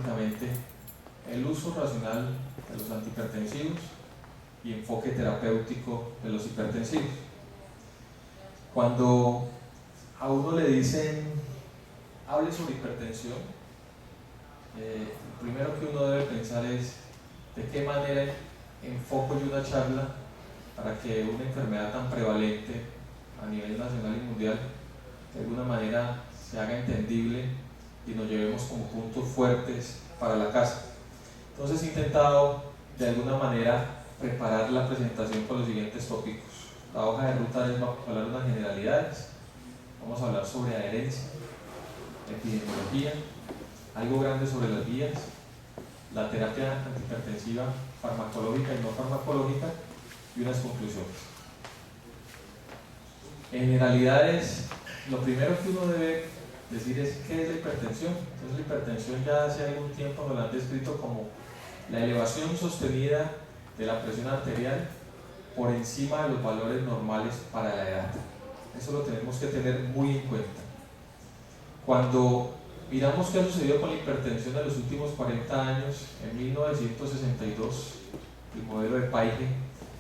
básicamente el uso racional de los antihipertensivos y enfoque terapéutico de los hipertensivos. Cuando a uno le dicen hable sobre hipertensión, lo primero que uno debe pensar es de qué manera enfoco yo una charla para que una enfermedad tan prevalente a nivel nacional y mundial de alguna manera se haga entendible y nos llevemos como puntos fuertes para la casa. Entonces he intentado de alguna manera preparar la presentación con los siguientes tópicos. La hoja de ruta es, vamos a hablar de unas generalidades, vamos a hablar sobre adherencia, epidemiología, algo grande sobre las vías, la terapia antihipertensiva farmacológica y no farmacológica y unas conclusiones. En generalidades, lo primero que uno debe decir es ¿qué es la hipertensión? Entonces la hipertensión ya hace algún tiempo nos la han descrito como la elevación sostenida de la presión arterial por encima de los valores normales para la edad. Eso lo tenemos que tener muy en cuenta. Cuando miramos qué ha sucedido con la hipertensión en los últimos 40 años, en 1962, el modelo de Paige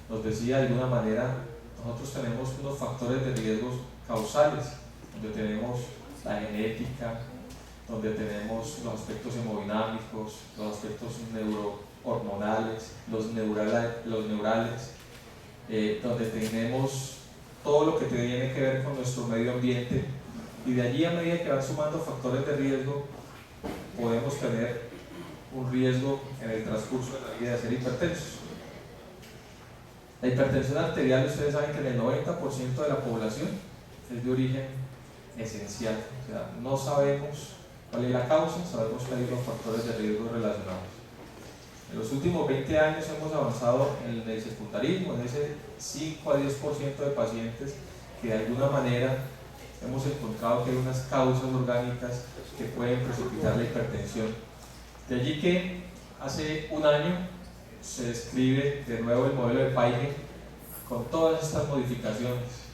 nos decía de alguna manera, nosotros tenemos unos factores de riesgos causales, donde tenemos la genética, donde tenemos los aspectos hemodinámicos, los aspectos neurohormonales, los neurales, donde tenemos todo lo que tiene que ver con nuestro medio ambiente, y de allí a medida que van sumando factores de riesgo podemos tener un riesgo en el transcurso de la vida de ser hipertensos. La hipertensión arterial, ustedes saben que en el 90% de la población es de origen esencial, o sea, no sabemos cuál es la causa, sabemos que hay unos factores de riesgo relacionados. En los últimos 20 años hemos avanzado en el secundarismo, en ese 5 a 10% de pacientes que de alguna manera hemos encontrado que hay unas causas orgánicas que pueden precipitar la hipertensión. De allí que hace un año se describe de nuevo el modelo de Paige con todas estas modificaciones,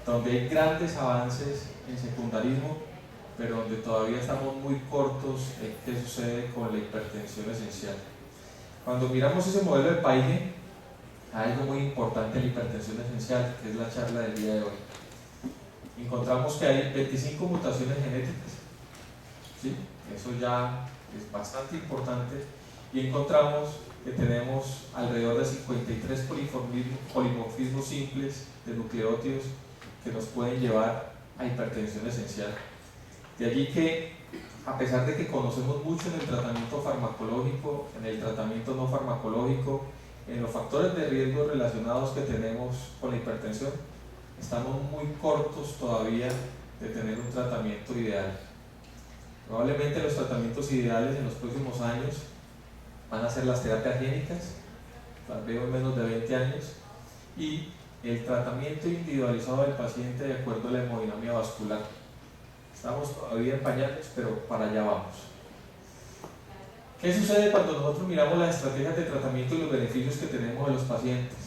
donde hay grandes avances en secundarismo, pero donde todavía estamos muy cortos en qué sucede con la hipertensión esencial. Cuando miramos ese modelo de Paige, hay algo muy importante en la hipertensión esencial, que es la charla del día de hoy. Encontramos que hay 25 mutaciones genéticas, ¿sí? Eso ya es bastante importante, y encontramos que tenemos alrededor de 53 polimorfismos simples de nucleótidos que nos pueden llevar a hipertensión esencial. De allí que, a pesar de que conocemos mucho en el tratamiento farmacológico, en el tratamiento no farmacológico, en los factores de riesgo relacionados que tenemos con la hipertensión, estamos muy cortos todavía de tener un tratamiento ideal. Probablemente los tratamientos ideales en los próximos años van a ser las terapias génicas, las veo en menos de 20 años, y el tratamiento individualizado del paciente de acuerdo a la hemodinamia vascular. Estamos todavía en pañales, pero para allá vamos. ¿Qué sucede cuando nosotros miramos las estrategias de tratamiento y los beneficios que tenemos de los pacientes?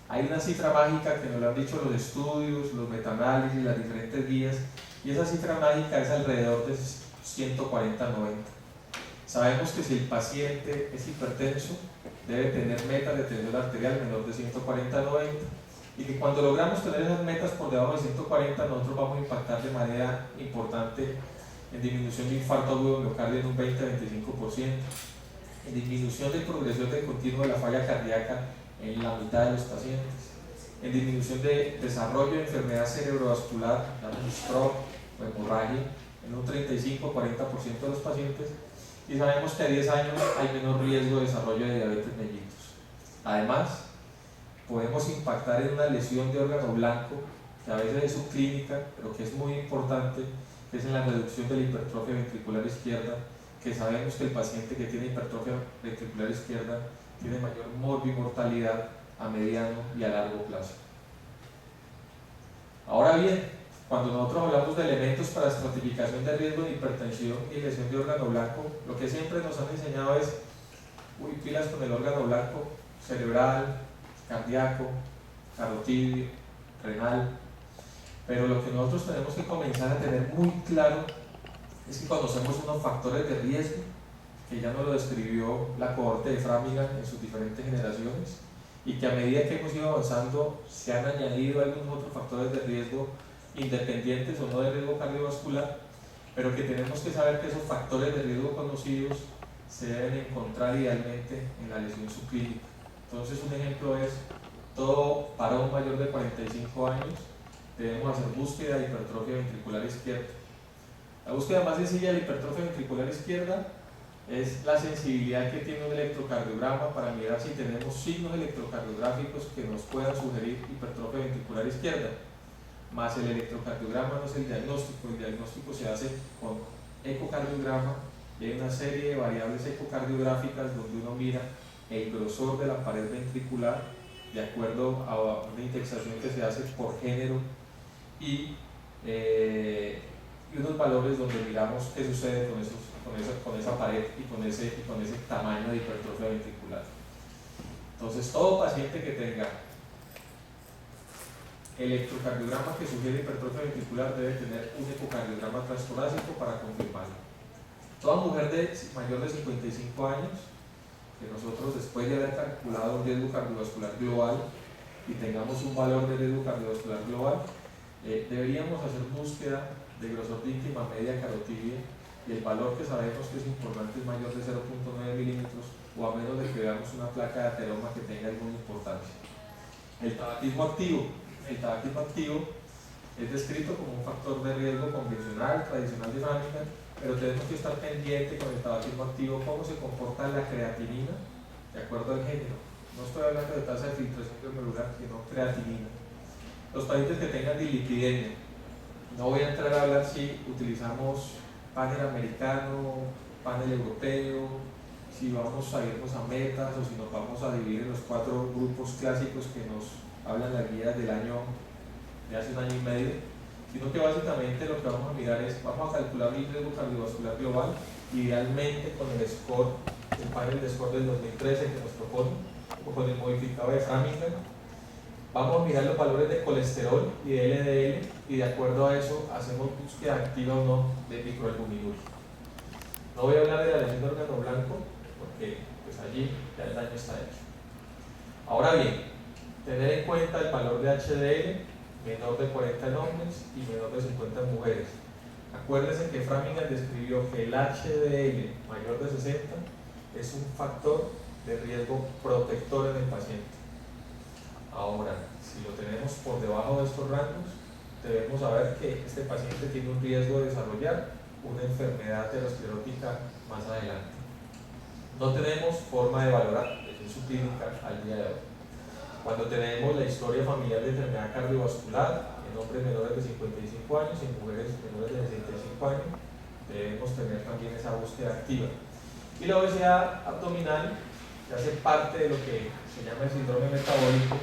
Hay una cifra mágica que nos lo han dicho los estudios, los metaanálisis, las diferentes guías, y esa cifra mágica es alrededor de 140-90. Sabemos que si el paciente es hipertenso, debe tener metas de tensión arterial menor de 140-90, y que cuando logramos tener esas metas por debajo de 140, nosotros vamos a impactar de manera importante en disminución de infarto agudo de miocardio en un 20-25%, en disminución de progresión de continuo de la falla cardíaca en la mitad de los pacientes, en disminución de desarrollo de enfermedad cerebrovascular, llamamos stroke o hemorragia, en un 35-40% de los pacientes, y sabemos que a 10 años hay menor riesgo de desarrollo de diabetes mellitus. Además, podemos impactar en una lesión de órgano blanco, que a veces es subclínica, pero que es muy importante, que es en la reducción de la hipertrofia ventricular izquierda, que sabemos que el paciente que tiene hipertrofia ventricular izquierda tiene mayor morbimortalidad a mediano y a largo plazo. Ahora bien, cuando nosotros hablamos de elementos para estratificación de riesgo de hipertensión y lesión de órgano blanco, lo que siempre nos han enseñado es, pilas con el órgano blanco, cerebral, cardíaco, carotidio, renal, pero lo que nosotros tenemos que comenzar a tener muy claro es que conocemos unos factores de riesgo que ya nos lo describió la cohorte de Framingham en sus diferentes generaciones, y que a medida que hemos ido avanzando se han añadido algunos otros factores de riesgo independientes o no de riesgo cardiovascular, pero que tenemos que saber que esos factores de riesgo conocidos se deben encontrar idealmente en la lesión subclínica. Entonces, un ejemplo es: todo varón mayor de 45 años debemos hacer búsqueda de hipertrofia ventricular izquierda. La búsqueda más sencilla de la hipertrofia ventricular izquierda es la sensibilidad que tiene un electrocardiograma para mirar si tenemos signos electrocardiográficos que nos puedan sugerir hipertrofia ventricular izquierda. Más el electrocardiograma no es el diagnóstico se hace con ecocardiograma, y hay una serie de variables ecocardiográficas donde uno mira el grosor de la pared ventricular de acuerdo a una indexación que se hace por género y unos valores donde miramos qué sucede con esa pared y con ese tamaño de hipertrofia ventricular. Entonces, todo paciente que tenga electrocardiograma que sugiere hipertrofia ventricular debe tener un ecocardiograma transtorácico para confirmarlo. Toda mujer mayor de 55 años, que nosotros, después de haber calculado un riesgo cardiovascular global y tengamos un valor de riesgo cardiovascular global, deberíamos hacer búsqueda de grosor de íntima media carotidia, y el valor que sabemos que es importante es mayor de 0.9 milímetros, o a menos de que veamos una placa de ateroma que tenga alguna importancia. El tabaquismo activo es descrito como un factor de riesgo convencional, tradicional de Framingham, pero tenemos que estar pendiente con el tabaquismo activo cómo se comporta la creatinina de acuerdo al género. No estoy hablando de tasa de filtración glomerular, sino creatinina. Los pacientes que tengan dislipidemia, no voy a entrar a hablar si utilizamos panel americano, panel europeo, si vamos a irnos a metas o si nos vamos a dividir en los 4 grupos clásicos que nos hablan las guías del año de hace un año y medio, sino que básicamente lo que vamos a mirar es, vamos a calcular el riesgo cardiovascular global, idealmente con el score, el panel de score del 2013 que nos propone, o con el modificado de Framingham. Vamos a mirar los valores de colesterol y de LDL, y de acuerdo a eso hacemos búsqueda activa o no de microalbuminuria. No voy a hablar de la lesión de órgano blanco, porque pues allí ya el daño está hecho. Ahora bien, tener en cuenta el valor de HDL menor de 40 en hombres y menor de 50 en mujeres. Acuérdense que Framingham describió que el HDL mayor de 60 es un factor de riesgo protector en el paciente. Ahora, si lo tenemos por debajo de estos rangos, debemos saber que este paciente tiene un riesgo de desarrollar una enfermedad aterosclerótica más adelante. No tenemos forma de valorar su clínica al día de hoy. Cuando tenemos la historia familiar de enfermedad cardiovascular en hombres menores de 55 años y en mujeres menores de 65 años, debemos tener también esa búsqueda activa. Y la obesidad abdominal que hace parte de lo que se llama el síndrome metabólico.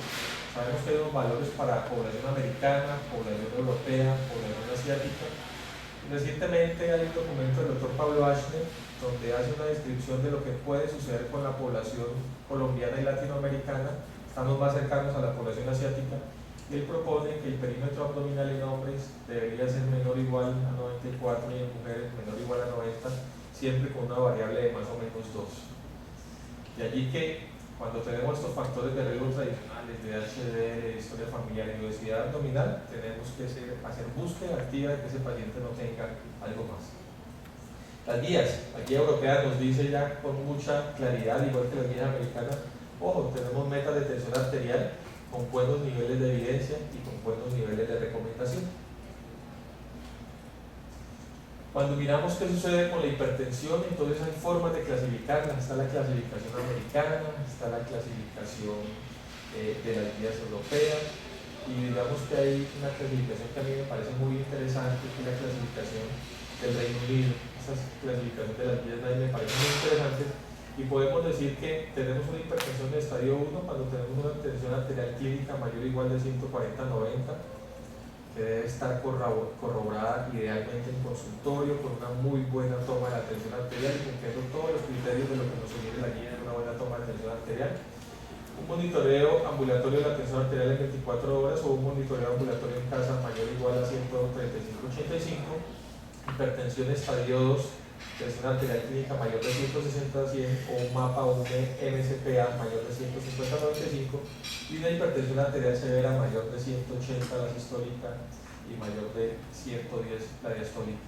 Sabemos que hay unos valores para población americana, población europea, población asiática. Recientemente hay un documento del doctor Pablo Ashner donde hace una descripción de lo que puede suceder con la población colombiana y latinoamericana. Estamos más cercanos a la población asiática, y él propone que el perímetro abdominal en hombres debería ser menor o igual a 94 y en mujeres menor o igual a 90, siempre con una variable de más o menos 2. De allí que cuando tenemos estos factores de riesgo tradicionales de HDL, de historia familiar y obesidad abdominal, tenemos que hacer búsqueda activa de que ese paciente no tenga algo más. Las guías, la guía europea nos dice ya con mucha claridad, igual que las guías americanas, ojo, tenemos metas de tensión arterial con buenos niveles de evidencia y con buenos niveles de recomendación. Cuando miramos qué sucede con la hipertensión, entonces hay formas de clasificarla. Está la clasificación americana, está la clasificación de las guías europeas, y digamos que hay una clasificación que a mí me parece muy interesante, que es la clasificación del Reino Unido. Esas clasificaciones de las guías de ahí me parecen muy interesantes, y podemos decir que tenemos una hipertensión de estadio 1 cuando tenemos una tensión arterial clínica mayor o igual de 140/90, que debe estar corroborada idealmente en consultorio con una muy buena toma de la tensión arterial y cumpliendo todos los criterios de lo que nos sugiere la guía de una buena toma de tensión arterial. Un monitoreo ambulatorio de la tensión arterial en 24 horas o un monitoreo ambulatorio en casa mayor o igual a 135/85. Hipertensión estadio 2 presión arterial clínica mayor de 160/100 o un mapa o un MSPA mayor de 150/95 y una hipertensión arterial severa mayor de 180 la sistólica y mayor de 110 la diastólica.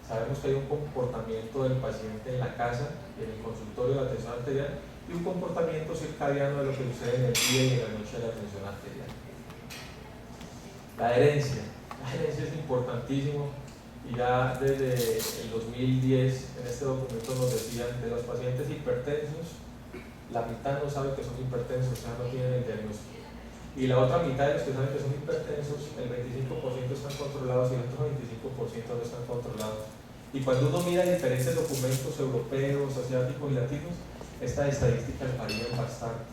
Sabemos que hay un comportamiento del paciente en la casa, en el consultorio de la tensión arterial, y un comportamiento circadiano de lo que sucede en el día y en la noche de la tensión arterial. La herencia. La herencia es importantísimo y ya desde el 2010 en este documento nos decían de los pacientes hipertensos, la mitad no sabe que son hipertensos, o sea, no tienen el diagnóstico. Y la otra mitad de los que saben que son hipertensos, el 25% están controlados y el otro 25% no están controlados. Y cuando uno mira diferentes documentos europeos, asiáticos y latinos, estas estadísticas varían bastante.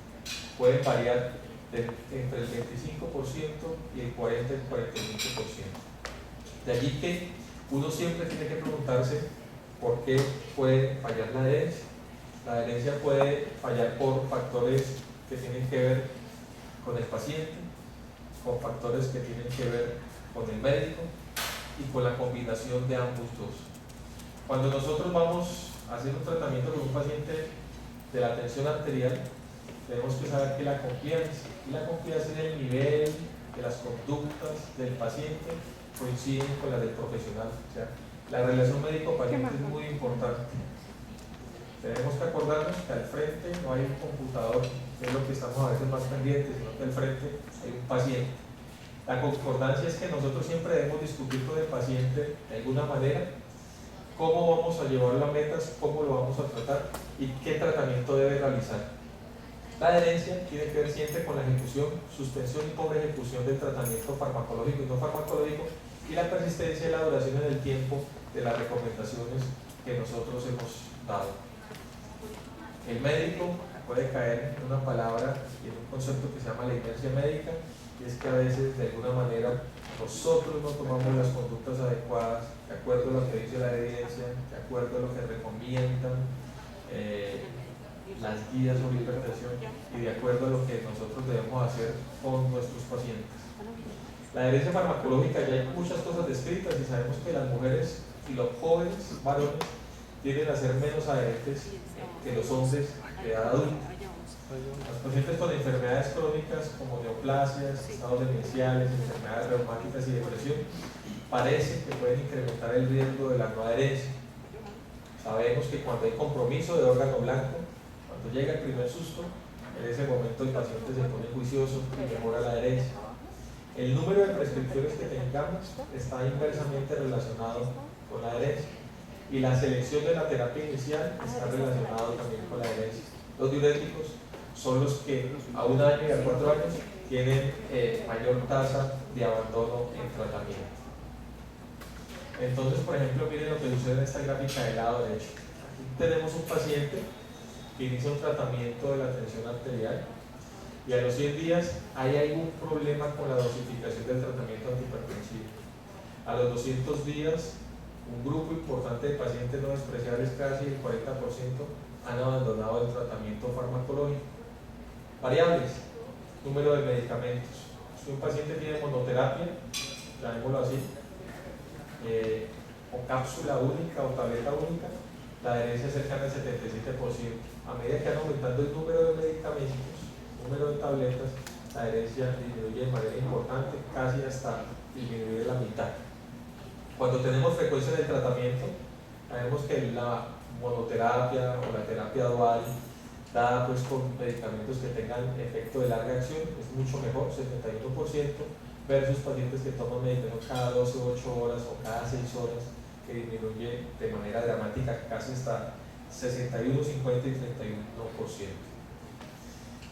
Pueden variar entre el 25% y el 40 y el 45%. De allí que uno siempre tiene que preguntarse por qué puede fallar la herencia. La herencia puede fallar por factores que tienen que ver con el paciente, con factores que tienen que ver con el médico y con la combinación de ambos dos. Cuando nosotros vamos a hacer un tratamiento con un paciente de la tensión arterial, tenemos que saber que la confianza es el nivel de las conductas del paciente coinciden con las del profesional. O sea, la relación médico-paciente es muy importante. Tenemos que acordarnos que al frente no hay un computador, que es lo que estamos a veces más pendientes, sino que al frente hay un paciente. La concordancia es que nosotros siempre debemos discutir con el paciente de alguna manera cómo vamos a llevarlo a metas, cómo lo vamos a tratar y qué tratamiento debe realizar. La adherencia tiene que ver siempre con la ejecución, suspensión y pobre ejecución del tratamiento farmacológico y no farmacológico y la persistencia y la duración en el tiempo de las recomendaciones que nosotros hemos dado. El médico puede caer en una palabra y en un concepto que se llama la inercia médica, y es que a veces de alguna manera nosotros no tomamos las conductas adecuadas de acuerdo a lo que dice la evidencia, de acuerdo a lo que recomiendan las guías sobre hipertensión y de acuerdo a lo que nosotros debemos hacer con nuestros pacientes. La adherencia farmacológica, ya hay muchas cosas descritas y sabemos que las mujeres y los jóvenes varones tienden a ser menos adherentes que los hombres de edad adulta. Los pacientes con enfermedades crónicas como neoplasias, estados demenciales, enfermedades reumáticas y depresión parece que pueden incrementar el riesgo de la no adherencia. Sabemos que cuando hay compromiso de órgano blanco, cuando llega el primer susto, en ese momento el paciente se pone juicioso y mejora la adherencia. El número de prescripciones que tengamos está inversamente relacionado con la adherencia y la selección de la terapia inicial está relacionado también con la adherencia. Los diuréticos son los que a 1 año y a 4 años tienen mayor tasa de abandono en tratamiento. Entonces, por ejemplo, miren lo que sucede en esta gráfica del lado derecho. Aquí tenemos un paciente que inicia un tratamiento de la tensión arterial y a los 100 días hay algún problema con la dosificación del tratamiento antihipertensivo. A los 200 días, un grupo importante de pacientes no despreciables, casi el 40%, han abandonado el tratamiento farmacológico. Variables, número de medicamentos. Si un paciente tiene monoterapia, llamémoslo así, o cápsula única o tableta única, la adherencia es cercana al 77%. A medida que van aumentando el número de medicamentos, el número de tabletas, la adherencia disminuye de manera importante, casi hasta disminuir la mitad. Cuando tenemos frecuencia en el tratamiento, sabemos que la monoterapia o la terapia dual, dada pues con medicamentos que tengan efecto de larga acción, es mucho mejor, 71%, versus pacientes que toman medicamentos cada 12 o 8 horas o cada 6 horas, que disminuye de manera dramática casi hasta 61, 50 y 31%.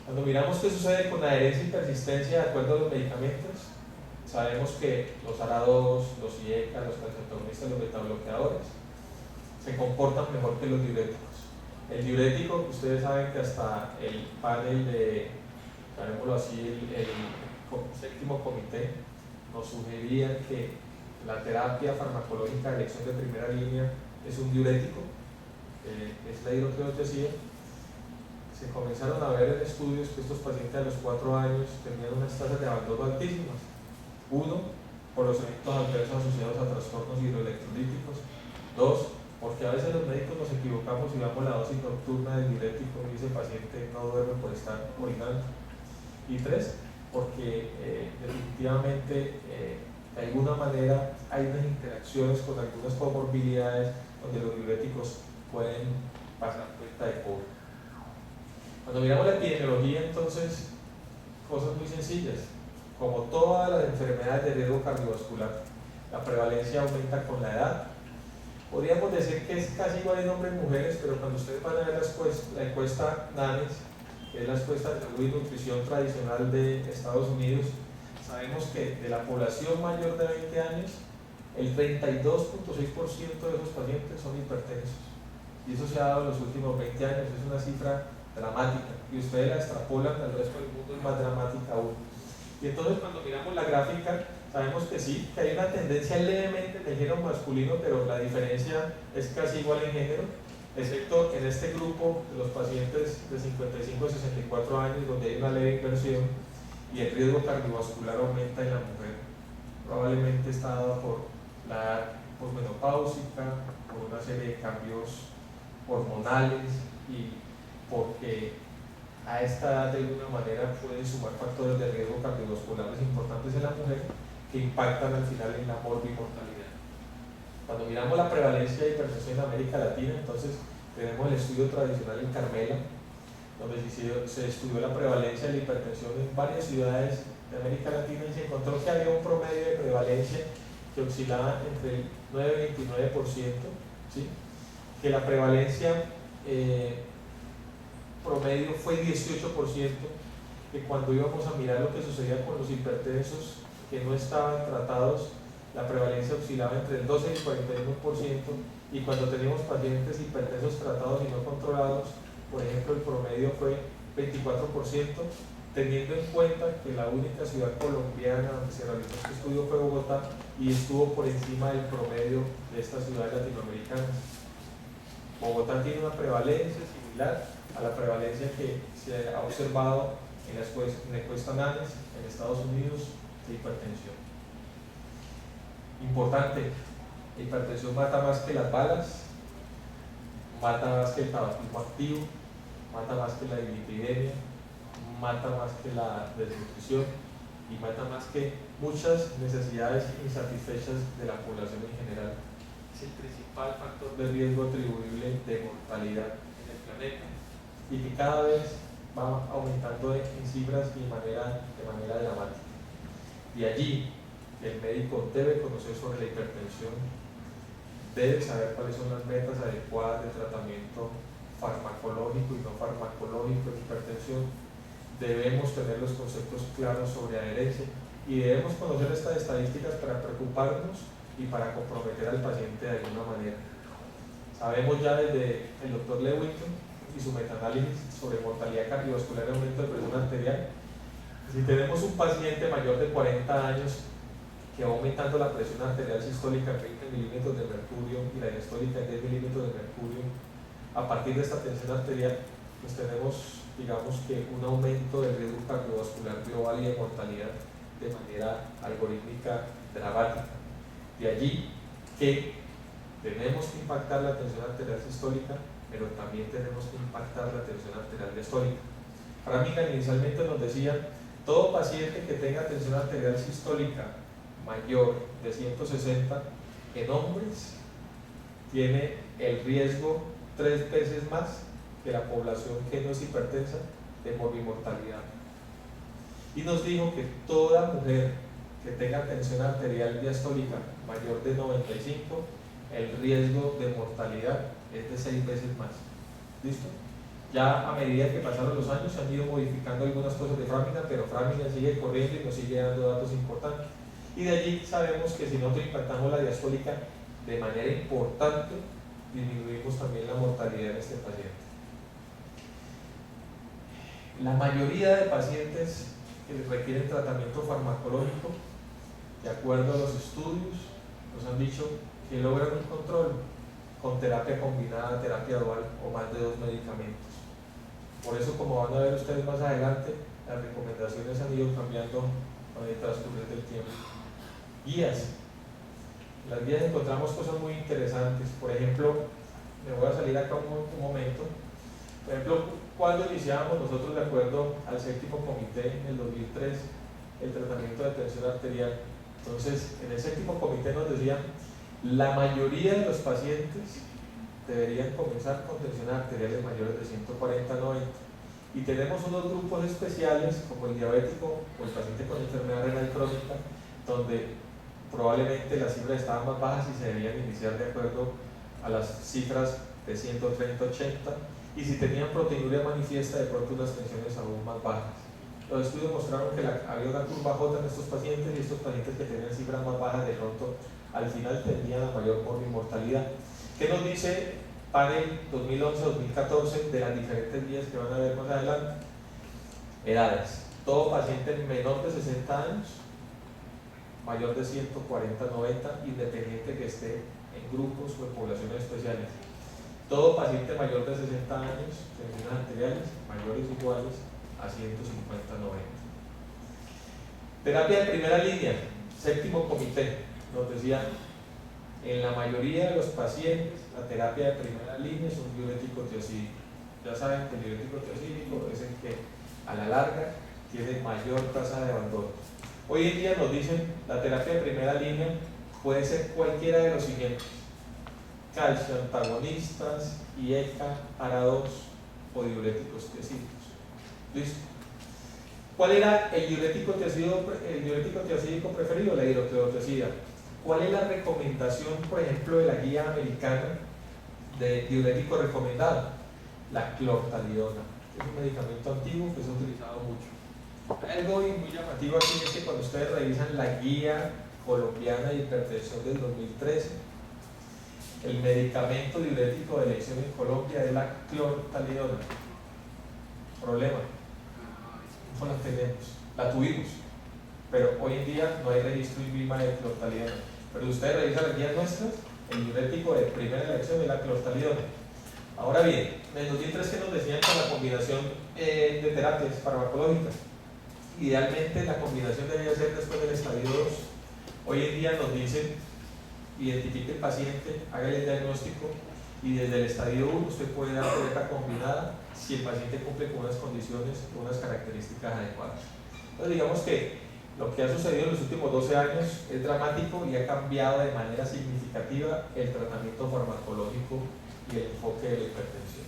Cuando miramos qué sucede con la adherencia y persistencia de acuerdo a los medicamentos, sabemos que los ARA2, los IECA, los calcitonistas, los betabloqueadores se comportan mejor que los diuréticos. El diurético, ustedes saben que hasta el panel de, llamémoslo así, el séptimo comité nos sugería que la terapia farmacológica de elección de primera línea es un diurético, es la hidroxiapatita. Se comenzaron a ver en estudios que estos pacientes a los 4 años tenían unas tasas de abandono altísimas. Uno, por los efectos adversos asociados a trastornos hidroelectrolíticos. 2, porque a veces los médicos nos equivocamos y damos la dosis nocturna del diurético y ese paciente no duerme por estar orinando. Y 3, porque definitivamente de alguna manera hay unas interacciones con algunas comorbilidades donde los diuréticos pueden pasar cuenta de cobro. Cuando miramos la epidemiología, entonces, cosas muy sencillas. Como todas las enfermedades de riesgo cardiovascular, la prevalencia aumenta con la edad. Podríamos decir que es casi igual en hombres y mujeres, pero cuando ustedes van a ver la encuesta NANES, que es la encuesta de salud y nutrición tradicional de Estados Unidos, sabemos que de la población mayor de 20 años, el 32.6% de esos pacientes son hipertensos. Y eso se ha dado en los últimos 20 años, es una cifra dramática. Y ustedes la extrapolan al resto del mundo, es más dramática aún. Y entonces cuando miramos la gráfica, sabemos que sí, que hay una tendencia levemente de género masculino, pero la diferencia es casi igual en género, excepto en este grupo de los pacientes de 55 a 64 años, donde hay una leve inversión y el riesgo cardiovascular aumenta en la mujer. Probablemente está dado por la edad posmenopáusica, por una serie de cambios hormonales y porque a esta edad de alguna manera pueden sumar factores de riesgo cardiovasculares importantes en la mujer que impactan al final en la morbimortalidad. Cuando miramos la prevalencia de hipertensión en América Latina, entonces tenemos el estudio tradicional en Carmela, donde se estudió la prevalencia de la hipertensión en varias ciudades de América Latina y se encontró que había un promedio de prevalencia que oscilaba entre el 9 y 29%, ¿sí? Que la prevalencia promedio fue 18%, que cuando íbamos a mirar lo que sucedía con los hipertensos que no estaban tratados, la prevalencia oscilaba entre el 12 y el 41%, y cuando teníamos pacientes hipertensos tratados y no controlados, por ejemplo, el promedio fue 24%, teniendo en cuenta que la única ciudad colombiana donde se realizó este estudio fue Bogotá y estuvo por encima del promedio de estas ciudades latinoamericanas. Bogotá tiene una prevalencia similar a la prevalencia que se ha observado en la encuesta NANES en Estados Unidos de hipertensión. Importante, la hipertensión mata más que las balas, mata más que el tabaquismo activo, mata más que la dislipidemia, mata más que la desnutrición y mata más que muchas necesidades insatisfechas de la población en general. Es el principal factor de riesgo atribuible de mortalidad en el planeta y que cada vez va aumentando en cifras y de manera dramática. De allí, el médico debe conocer sobre la hipertensión, debe saber cuáles son las metas adecuadas de tratamiento farmacológico y no farmacológico en hipertensión, debemos tener los conceptos claros sobre adherencia y debemos conocer estas estadísticas para preocuparnos y para comprometer al paciente de alguna manera. Sabemos ya desde el doctor Lewington y su metaanálisis sobre mortalidad cardiovascular y aumento de presión arterial. Si tenemos un paciente mayor de 40 años que va aumentando la presión arterial sistólica en 20 milímetros de mercurio y la diastólica en 10 milímetros de mercurio, a partir de esta tensión arterial, pues tenemos, digamos que un aumento del riesgo cardiovascular global y de mortalidad de manera algorítmica dramática. De allí que tenemos que impactar la tensión arterial sistólica, pero también tenemos que impactar la tensión arterial diastólica. Framingham inicialmente nos decía, todo paciente que tenga tensión arterial sistólica mayor de 160 en hombres tiene el riesgo 3 veces más que la población que no es hipertensa de morbimortalidad. Y nos dijo que toda mujer que tenga tensión arterial diastólica mayor de 95, el riesgo de mortalidad es de 6 veces más. ¿Listo? Ya a medida que pasaron los años se han ido modificando algunas cosas de Framingham, pero Framingham sigue corriendo y nos sigue dando datos importantes. Y de allí sabemos que si nosotros impactamos la diastólica de manera importante, disminuimos también la mortalidad en este paciente. La mayoría de pacientes que requieren tratamiento farmacológico, de acuerdo a los estudios, nos han dicho que logran un control con terapia combinada, terapia dual o más de 2 medicamentos. Por eso, como van a ver ustedes más adelante, las recomendaciones han ido cambiando con el transcurrir del tiempo. Guías. En las guías encontramos cosas muy interesantes. Por ejemplo, me voy a salir acá un momento. Por ejemplo, cuando iniciábamos nosotros, de acuerdo al séptimo comité en el 2003, el tratamiento de tensión arterial. Entonces, en el séptimo comité nos decían, la mayoría de los pacientes deberían comenzar con tensión arteriales mayores de 140/90. Y tenemos unos grupos especiales, como el diabético o el paciente con enfermedad renal crónica, donde probablemente las cifras estaban más bajas y se debían iniciar de acuerdo a las cifras de 130/80, y si tenían proteinuria manifiesta, de pronto unas tensiones aún más bajas. Los estudios mostraron que había una curva J en estos pacientes, y estos pacientes que tenían cifras más bajas de pronto al final tenían la mayor mortalidad. ¿Qué nos dice panel 2011-2014 de las diferentes guías que van a ver más adelante? Edades. Todo paciente menor de 60 años, mayor de 140/90, independiente que esté en grupos o en poblaciones especiales. Todo paciente mayor de 60 años, tensiones arteriales mayores o iguales a 150/90. Terapia de primera línea, séptimo comité, nos decía, en la mayoría de los pacientes, la terapia de primera línea es un diurético tiazídico. Ya saben que el diurético tiazídico es el que a la larga tiene mayor tasa de abandono. Hoy en día nos dicen, la terapia de primera línea puede ser cualquiera de los siguientes: calcio antagonistas, IECA, ARA2 o diuréticos tiazídicos. ¿Listo? ¿Cuál era el diurético tiazídico preferido? La hidroclorotiazida. ¿Cuál es la recomendación, por ejemplo, de la guía americana de diurético recomendado? La clortalidona. Es un medicamento antiguo que se ha utilizado mucho. Algo muy llamativo aquí es que cuando ustedes revisan la guía colombiana de hipertensión del 2013, el medicamento diurético de elección en Colombia es la clortalidona. Problema, no la tenemos, la tuvimos, pero hoy en día no hay registro INVIMA de clortalidona. Pero ustedes revisan las guías nuestras, el diurético de primera elección es la clortalidona. Ahora bien, en el 2003, que nos decían con la combinación de terapias farmacológicas, idealmente la combinación debía ser después del estadio 2. Hoy en día nos dicen, identifique el paciente, hágale el diagnóstico, y desde el estadio 1 usted puede dar terapia combinada si el paciente cumple con unas condiciones, con unas características adecuadas. Entonces, digamos que lo que ha sucedido en los últimos 12 años es dramático y ha cambiado de manera significativa el tratamiento farmacológico y el enfoque de la hipertensión.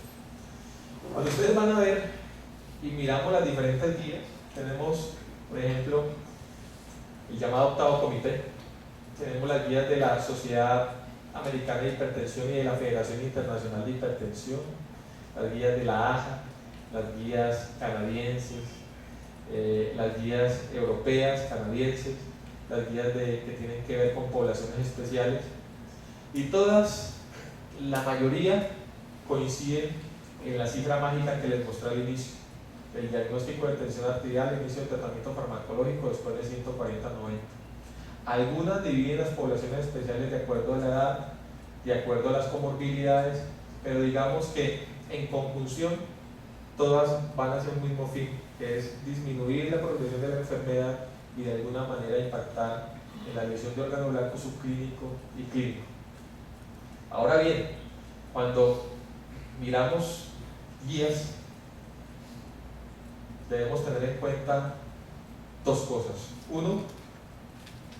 Cuando ustedes van a ver y miramos las diferentes guías, tenemos, por ejemplo, el llamado octavo comité, tenemos las guías de la Sociedad Americana de Hipertensión y de la Federación Internacional de Hipertensión, las guías de la AJA, las guías canadienses, las guías europeas, canadienses, las guías que tienen que ver con poblaciones especiales, y todas, la mayoría, coinciden en la cifra mágica que les mostré al inicio: el diagnóstico de tensión arterial, el inicio del tratamiento farmacológico después de 140/90. Algunas dividen las poblaciones especiales de acuerdo a la edad, de acuerdo a las comorbilidades, pero digamos que en conjunción todas van hacia un mismo fin, que es disminuir la progresión de la enfermedad y de alguna manera impactar en la lesión de órgano blanco subclínico y clínico. Ahora bien, cuando miramos guías, debemos tener en cuenta dos cosas. Uno,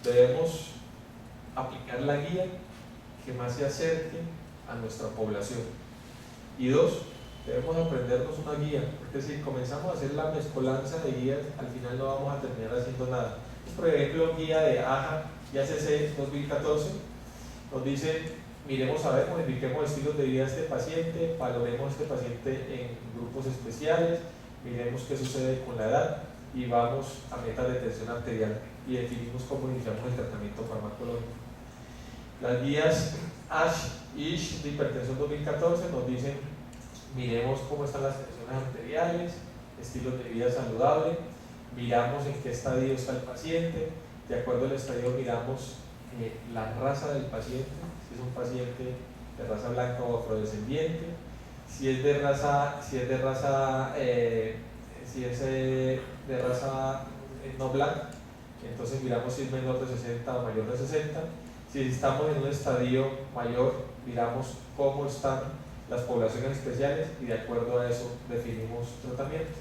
debemos aplicar la guía que más se acerque a nuestra población. Y dos, debemos aprendernos una guía, porque si comenzamos a hacer la mezcolanza de guías, al final no vamos a terminar haciendo nada. Por ejemplo, guía de AJA y ACC 2014 nos dice: miremos a ver, modifiquemos estilos de vida de este paciente, valoremos a este paciente en grupos especiales, miremos qué sucede con la edad y vamos a metas de tensión arterial y definimos cómo iniciamos el tratamiento farmacológico. Las guías ASH de hipertensión 2014 nos dicen: miremos cómo están las tensiones arteriales, estilos de vida saludable, miramos en qué estadio está el paciente, de acuerdo al estadio miramos la raza del paciente, si es un paciente de raza blanca o afrodescendiente, si es de raza no blanca, entonces miramos si es menor de 60 o mayor de 60, Si estamos en un estadio mayor, miramos cómo están las poblaciones especiales y de acuerdo a eso definimos tratamiento.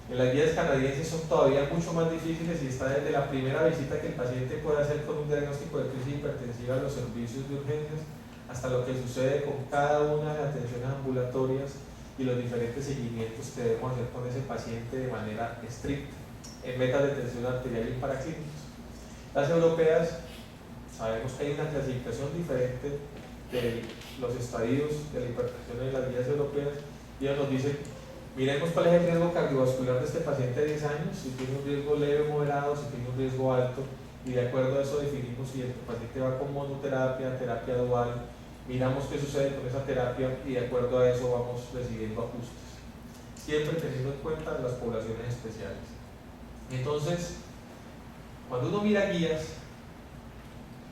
En las guías canadienses son todavía mucho más difíciles y está desde la primera visita que el paciente puede hacer con un diagnóstico de crisis hipertensiva a los servicios de urgencias, hasta lo que sucede con cada una de las atenciones ambulatorias y los diferentes seguimientos que debemos hacer con ese paciente de manera estricta en metas de tensión arterial y paraclínicos. Las europeas, sabemos que hay una clasificación diferente de los estadios de la hipertensión en las guías europeas y ellos nos dicen: miremos cuál es el riesgo cardiovascular de este paciente de 10 años, si tiene un riesgo leve o moderado, si tiene un riesgo alto, y de acuerdo a eso definimos si el paciente va con monoterapia, terapia dual, miramos qué sucede con esa terapia y de acuerdo a eso vamos decidiendo ajustes, siempre teniendo en cuenta las poblaciones especiales. Entonces, cuando uno mira guías,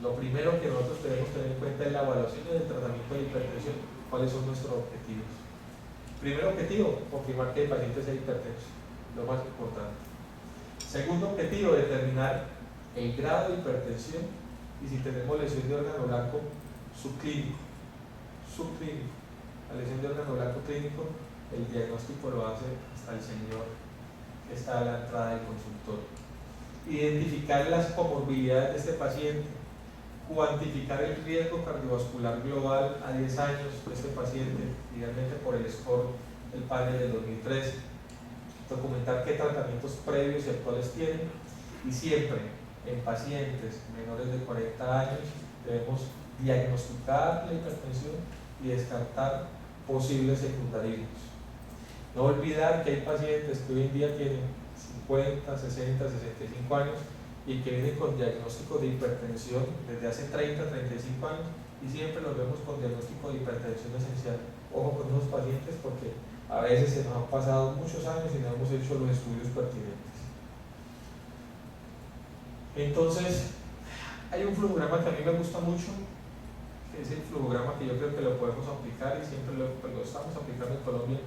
lo primero que nosotros debemos tener en cuenta es la evaluación del tratamiento de hipertensión, cuáles son nuestros objetivos. Primer objetivo, confirmar que el paciente sea hipertenso, lo más importante. Segundo objetivo, determinar el grado de hipertensión y si tenemos lesión de órgano blanco subclínico. La lesión de órgano blanco clínico, el diagnóstico lo hace hasta el señor que está a la entrada del consultorio. Identificar las comorbilidades de este paciente, cuantificar el riesgo cardiovascular global a 10 años de este paciente, idealmente por el score del panel del 2013, documentar qué tratamientos previos y actuales tienen, y siempre en pacientes menores de 40 años debemos diagnosticar la hipertensión y descartar posibles secundarismos. No olvidar que hay pacientes que hoy en día tienen 50, 60, 65 años y que vienen con diagnóstico de hipertensión desde hace 30, 35 años y siempre los vemos con diagnóstico de hipertensión esencial. Ojo con esos pacientes porque a veces se nos han pasado muchos años y no hemos hecho los estudios pertinentes. Entonces, hay un flujograma que a mí me gusta mucho, que es el flujograma que yo creo que lo podemos aplicar y siempre lo estamos aplicando en Colombia,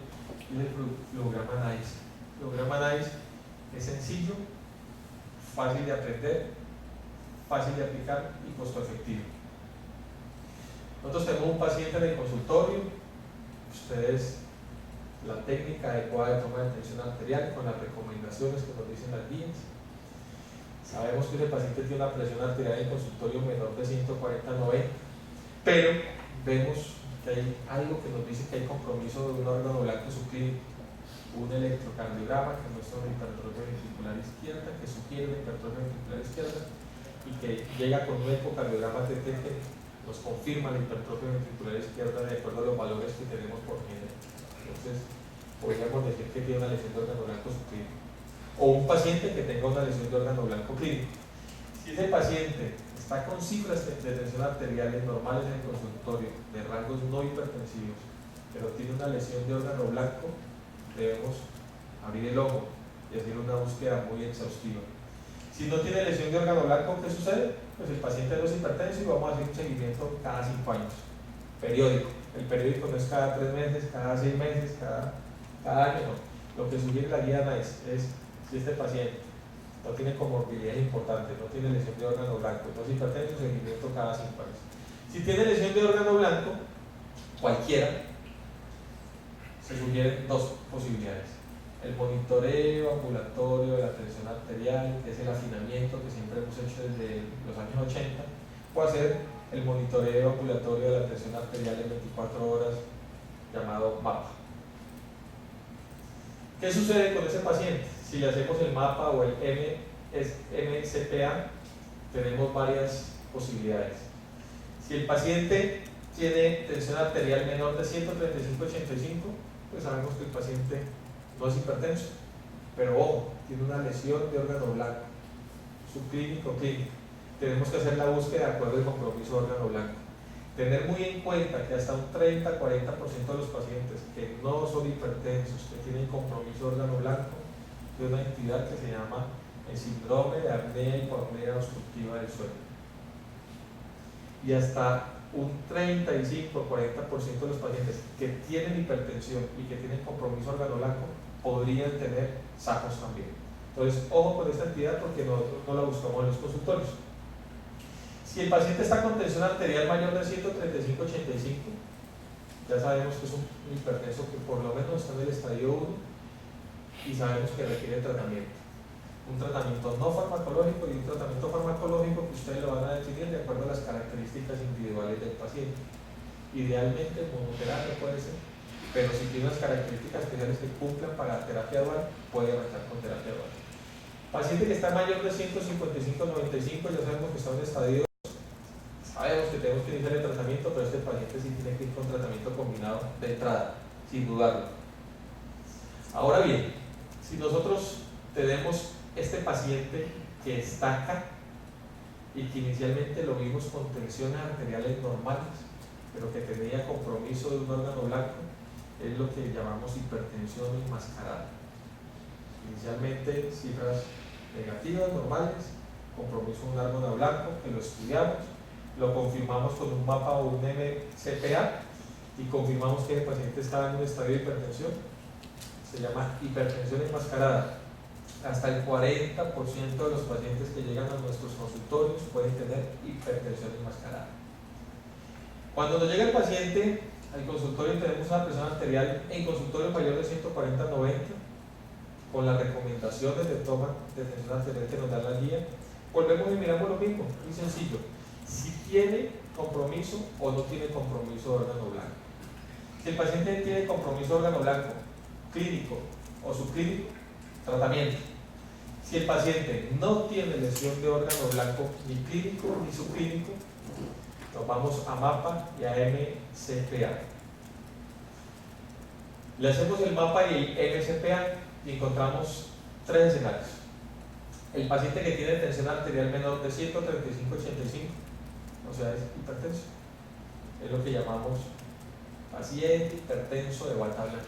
y es el flujograma NICE. El flujograma NICE es sencillo, fácil de aprender, fácil de aplicar y costo efectivo. Nosotros tenemos un paciente en el consultorio, ustedes la técnica adecuada de toma de tensión arterial con las recomendaciones que nos dicen las guías. Sabemos que ese paciente tiene una presión arterial en el consultorio menor de 140/90, pero vemos que hay algo que nos dice que hay compromiso de un órgano blanco subclínico, un electrocardiograma que muestra una hipertrofia ventricular izquierda, que sugiere una hipertrofia ventricular izquierda y que llega con un ecocardiograma TT que nos confirma la hipertrofia ventricular izquierda de acuerdo a los valores que tenemos por nivel. Entonces, podríamos decir que tiene una lesión de órgano blanco subclínico. O un paciente que tenga una lesión de órgano blanco clínico. Si ese paciente está con cifras de tensión arteriales normales en el consultorio, de rangos no hipertensivos, pero tiene una lesión de órgano blanco, debemos abrir el ojo y hacer una búsqueda muy exhaustiva. Si no tiene lesión de órgano blanco, ¿qué sucede? Pues el paciente no es hipertenso y vamos a hacer un seguimiento cada 5 años, periódico. El periódico no es cada 3 meses, cada 6 meses, cada año, no. Lo que sugiere la guía NICE es si este paciente no tiene comorbilidades importantes, no tiene lesión de órgano blanco, no es hipertenso, seguimiento cada 5 años. Si tiene lesión de órgano blanco, cualquiera, se sugieren dos posibilidades: el monitoreo ambulatorio de la tensión arterial, que es el afinamiento que siempre hemos hecho desde los años 80, o hacer el monitoreo ambulatorio de la tensión arterial en 24 horas, llamado MAPA. ¿Qué sucede con ese paciente? Si le hacemos el MAPA o el MCPA, tenemos varias posibilidades. Si el paciente tiene tensión arterial menor de 135/85, pues sabemos que el paciente no es hipertenso, pero ojo, tiene una lesión de órgano blanco, subclínico o clínico. Tenemos que hacer la búsqueda de acuerdo al compromiso de órgano blanco. Tener muy en cuenta que hasta un 30-40% de los pacientes que no son hipertensos, que tienen compromiso de órgano blanco, de una entidad que se llama el síndrome de apnea y hipoapnea obstructiva del sueño. Y hasta un 35-40% de los pacientes que tienen hipertensión y que tienen compromiso órgano blanco podrían tener sacos también. Entonces, ojo con esta entidad porque nosotros no la buscamos en los consultorios. Si el paciente está con tensión arterial mayor de 135/85, ya sabemos que es un hipertenso que por lo menos está en el estadio 1 y sabemos que requiere tratamiento. Un tratamiento no farmacológico y un tratamiento farmacológico que ustedes lo van a definir de acuerdo a las características individuales del paciente. Idealmente monoterapia puede ser, pero si tiene unas características especiales que cumplan para terapia dual, puede arrancar con terapia dual. Paciente que está mayor de 155/95, ya sabemos que está en estadio. Sabemos que tenemos que iniciar el tratamiento, pero este paciente sí tiene que ir con tratamiento combinado de entrada, sin dudarlo. Ahora bien, si nosotros tenemos este paciente que está acá y que inicialmente lo vimos con tensiones arteriales normales, pero que tenía compromiso de un órgano blanco, es lo que llamamos hipertensión enmascarada. Inicialmente cifras negativas, normales, compromiso de un órgano blanco, que lo estudiamos, lo confirmamos con un mapa o un MCPA y confirmamos que el paciente estaba en un estadio de hipertensión. Se llama hipertensión enmascarada. Hasta el 40% de los pacientes que llegan a nuestros consultorios pueden tener hipertensión enmascarada. Cuando nos llega el paciente al consultorio y tenemos una presión arterial en consultorio mayor de 140/90, con las recomendaciones de toma de tensión arterial que nos da la guía, volvemos y miramos lo mismo, muy sencillo. Si tiene compromiso o no tiene compromiso de órgano blanco. Si el paciente tiene compromiso de órgano blanco, clínico o subclínico, tratamiento. Si el paciente no tiene lesión de órgano blanco ni clínico ni subclínico, nos vamos a MAPA y a MCPA. Le hacemos el MAPA y el MCPA y encontramos tres escenarios. El paciente que tiene tensión arterial menor de 135/85, o sea, es hipertenso, es lo que llamamos paciente hipertenso de bata blanca.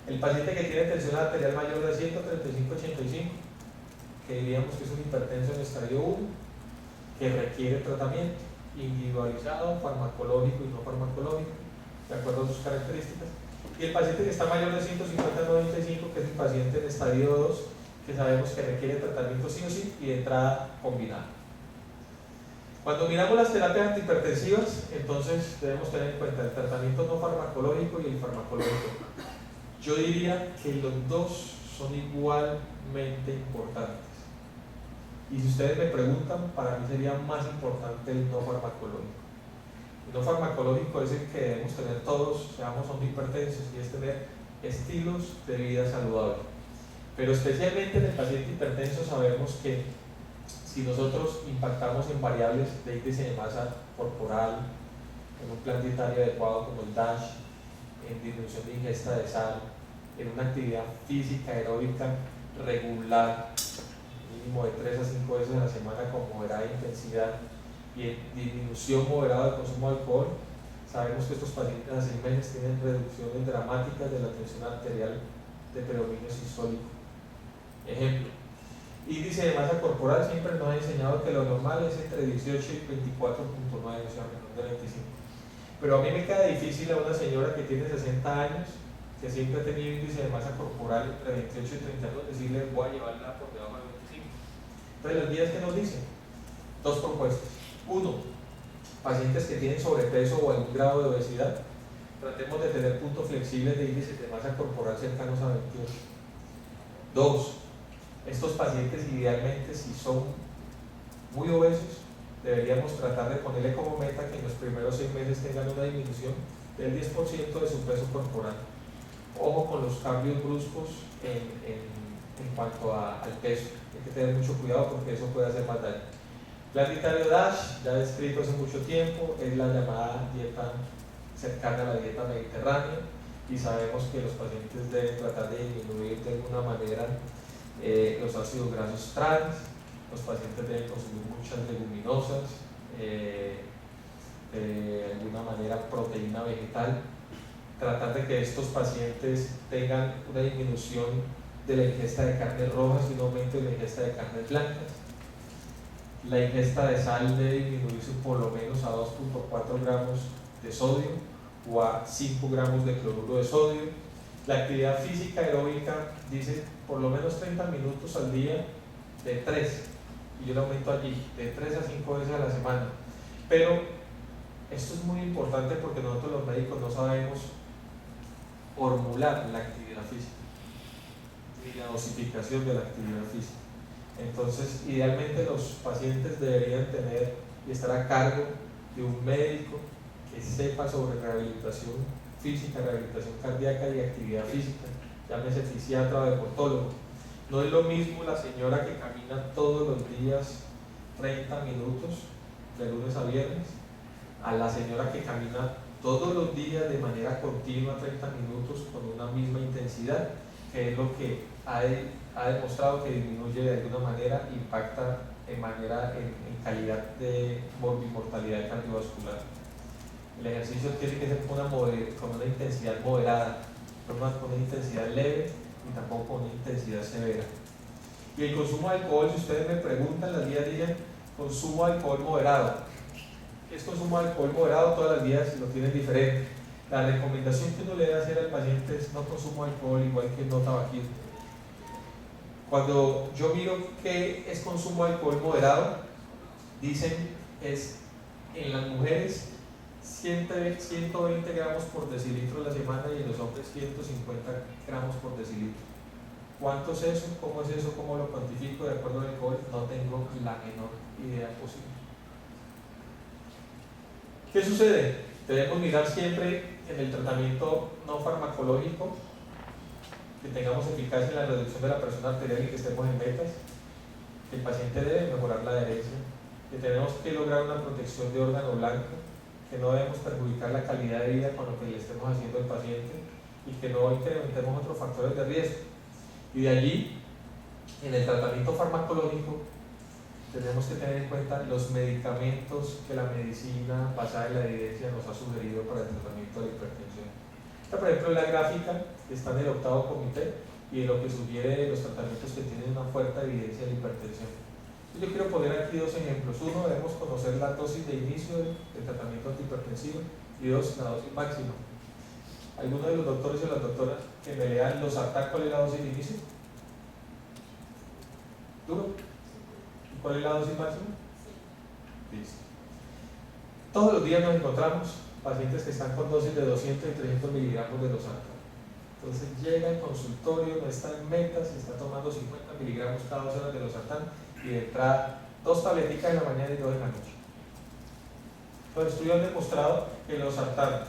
El paciente que tiene tensión arterial mayor de 135/85, que diríamos que es un hipertenso en estadio 1, que requiere tratamiento individualizado, farmacológico y no farmacológico, de acuerdo a sus características. Y el paciente que está mayor de 150/95, que es el paciente en estadio 2, que sabemos que requiere tratamiento sí o sí y de entrada combinada. Cuando miramos las terapias antihipertensivas, entonces debemos tener en cuenta el tratamiento no farmacológico y el farmacológico. Yo diría que los dos son igualmente importantes. Y si ustedes me preguntan, para mí sería más importante el no farmacológico. El no farmacológico es el que debemos tener todos, seamos o no hipertensos, y es tener estilos de vida saludable. Pero especialmente en el paciente hipertenso sabemos que si nosotros impactamos en variables de índice de masa corporal, en un plan dietario adecuado como el DASH, en disminución de ingesta de sal, en una actividad física aeróbica regular, mínimo de 3 a 5 veces a la semana con moderada intensidad, y en disminución moderada del consumo de alcohol, sabemos que estos pacientes a 6 meses tienen reducciones dramáticas de la tensión arterial de predominio sistólico. Ejemplo, índice de masa corporal siempre nos ha enseñado que lo normal es entre 18 y 24.9, o sea, menor de 25. Pero a mí me queda difícil a una señora que tiene 60 años, que siempre ha tenido índice de masa corporal entre 28 y 32, decirle voy a llevarla por debajo de 25. Entonces, las guías que nos dicen, dos propuestas. Uno, pacientes que tienen sobrepeso o algún grado de obesidad, tratemos de tener puntos flexibles de índices de masa corporal cercanos a 28. Dos, estos pacientes idealmente, si son muy obesos, deberíamos tratar de ponerle como meta que en los primeros 6 meses tengan una disminución del 10% de su peso corporal. Ojo con los cambios bruscos en cuanto al peso, hay que tener mucho cuidado porque eso puede hacer más daño. Plan dietario DASH, ya descrito hace mucho tiempo, es la llamada dieta cercana a la dieta mediterránea, y sabemos que los pacientes deben tratar de disminuir de alguna manera los ácidos grasos trans. Los pacientes deben consumir muchas leguminosas, de alguna manera proteína vegetal, tratar de que estos pacientes tengan una disminución de la ingesta de carnes rojas y un aumento de la ingesta de carnes blancas. La ingesta de sal debe disminuirse por lo menos a 2.4 gramos de sodio o a 5 gramos de cloruro de sodio. La actividad física aeróbica dice por lo menos 30 minutos al día, de 3 y yo le aumento allí de 3 a 5 veces a la semana. Pero esto es muy importante porque nosotros los médicos no sabemos formular la actividad física ni la dosificación de la actividad física. Entonces, idealmente los pacientes deberían tener y estar a cargo de un médico que sepa sobre rehabilitación física, rehabilitación cardíaca y actividad física, llámese fisiatra o deportólogo. No es lo mismo la señora que camina todos los días 30 minutos de lunes a viernes a la señora que camina todos los días de manera continua 30 minutos con una misma intensidad, que es lo que ha demostrado que disminuye de alguna manera, impacta en calidad de mortalidad cardiovascular. El ejercicio tiene que ser con una intensidad moderada, no más con una intensidad leve y tampoco con una intensidad severa. Y el consumo de alcohol, si ustedes me preguntan, las guías dicen consumo de alcohol moderado. ¿Qué es consumo de alcohol moderado? Todas las guías lo tienen diferente. La recomendación que uno le debe hacer al paciente es no consumo de alcohol, igual que no tabaquismo. Cuando yo miro qué es consumo de alcohol moderado, dicen es en las mujeres 120 gramos por decilitro a la semana y en los hombres 150 gramos por decilitro. ¿Cuánto es eso? ¿Cómo es eso? ¿Cómo lo cuantifico de acuerdo al alcohol? No tengo la menor idea posible. ¿Qué sucede? Debemos mirar siempre en el tratamiento no farmacológico que tengamos eficacia en la reducción de la presión arterial y que estemos en metas, que el paciente debe mejorar la adherencia, que tenemos que lograr una protección de órgano blanco, que no debemos perjudicar la calidad de vida con lo que le estemos haciendo al paciente y que no incrementemos otros factores de riesgo. Y de allí, en el tratamiento farmacológico, tenemos que tener en cuenta los medicamentos que la medicina basada en la evidencia nos ha sugerido para el tratamiento de la hipertensión. Esta, por ejemplo, es la gráfica que está en el 8º comité y de lo que sugiere los tratamientos que tienen una fuerte evidencia de la hipertensión. Yo quiero poner aquí dos ejemplos. Uno, debemos conocer la dosis de inicio del tratamiento antihipertensivo y dos, la dosis máxima. ¿Alguno de los doctores o las doctoras que me lean los ataques, cuál es la dosis de inicio? ¿Duro? ¿Y cuál es la dosis máxima? Listo. Todos los días nos encontramos pacientes que están con dosis de 200 y 300 miligramos de losartán. Entonces llega al consultorio, no está en metas, está tomando 50 miligramos cada 2 horas de losartán y de entrada 2 tableticas en la mañana y 2 en la noche. Los estudios han demostrado que el losartán,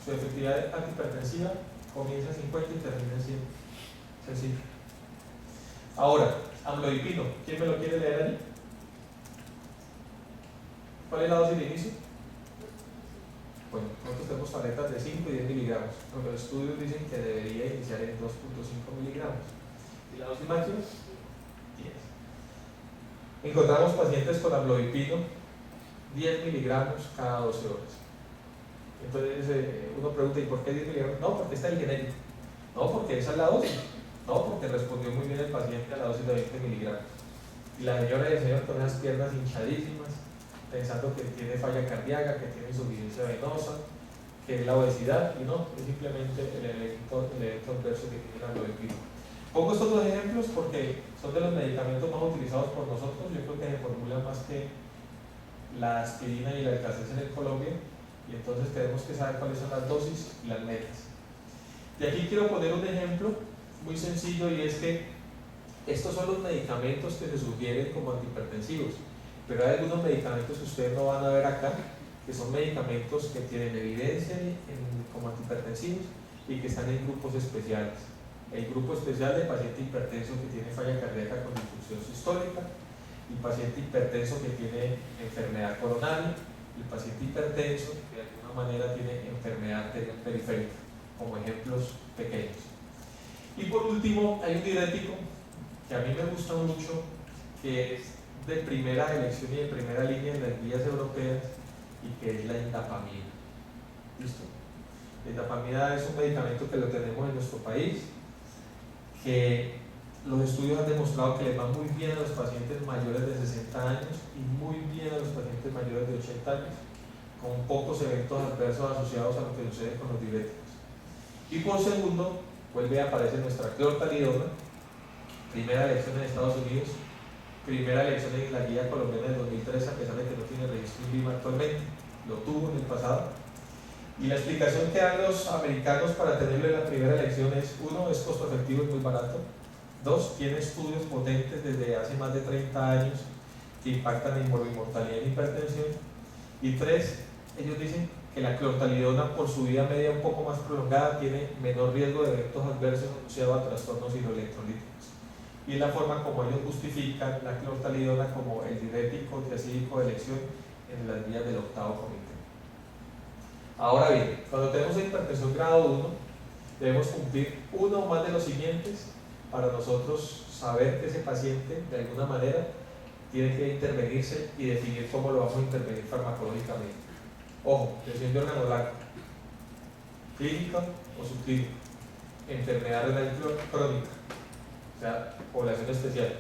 su efectividad antihipertensiva comienza en 50 y termina en 100. Sencillo. Ahora, amlodipino, ¿quién me lo quiere leer ahí? ¿Cuál es la dosis de inicio? Bueno, nosotros tenemos tabletas de 5 y 10 miligramos. Los estudios dicen que debería iniciar en 2.5 miligramos. ¿Y la dosis máxima? 10. Encontramos pacientes con amlodipino 10 miligramos cada 12 horas. Entonces uno pregunta, ¿y por qué 10 miligramos? No, porque está el genético. No, porque esa es la dosis. No, porque respondió muy bien el paciente a la dosis de 20 miligramos. Y la señora y el señor con esas piernas hinchadísimas, pensando que tiene falla cardíaca, que tiene insuficiencia venosa, que es la obesidad, y no, es simplemente el evento adverso que tiene el amlodipino. Pongo estos dos ejemplos porque son de los medicamentos más utilizados por nosotros. Yo creo que se formulan más que la aspirina y la alcacen en Colombia, y entonces tenemos que saber cuáles son las dosis y las metas. Y aquí quiero poner un ejemplo muy sencillo, y es que estos son los medicamentos que se sugieren como antihipertensivos, pero hay algunos medicamentos que ustedes no van a ver acá, que son medicamentos que tienen evidencia como antihipertensivos y que están en grupos especiales. El grupo especial de paciente hipertenso que tiene falla cardíaca con disfunción sistólica, el paciente hipertenso que tiene enfermedad coronaria, el paciente hipertenso que de alguna manera tiene enfermedad arterial periférica, como ejemplos pequeños. Y por último, hay un diurético que a mí me gusta mucho, que es de primera elección y de primera línea en las guías europeas, y que es la indapamida. ¿Listo? La indapamida es un medicamento que lo tenemos en nuestro país, que los estudios han demostrado que le va muy bien a los pacientes mayores de 60 años y muy bien a los pacientes mayores de 80 años, con pocos eventos adversos asociados a lo que sucede con los diuréticos. Y por segundo, vuelve a aparecer nuestra clortalidona, primera elección en Estados Unidos, primera elección en la guía colombiana del 2013, a pesar de que no tiene registro INVIMA actualmente, lo tuvo en el pasado. Y la explicación que dan los americanos para tenerlo en la primera elección es: uno, es costo efectivo y muy barato; dos, tiene estudios potentes desde hace más de 30 años que impactan en mortalidad y hipertensión; y tres, ellos dicen que la clortalidona, por su vida media un poco más prolongada, tiene menor riesgo de eventos adversos asociados a trastornos hidroelectrolíticos. Y es la forma como ellos justifican la clortalidona como el diurético triacídico de elección en las guías del octavo comité. Ahora bien, cuando tenemos hipertensión grado 1, debemos cumplir uno o más de los siguientes para nosotros saber que ese paciente, de alguna manera, tiene que intervenirse y definir cómo lo vamos a intervenir farmacológicamente. Ojo, lesión de órgano blanco, clínica o subclínica, enfermedad renal crónica, o sea, población especial,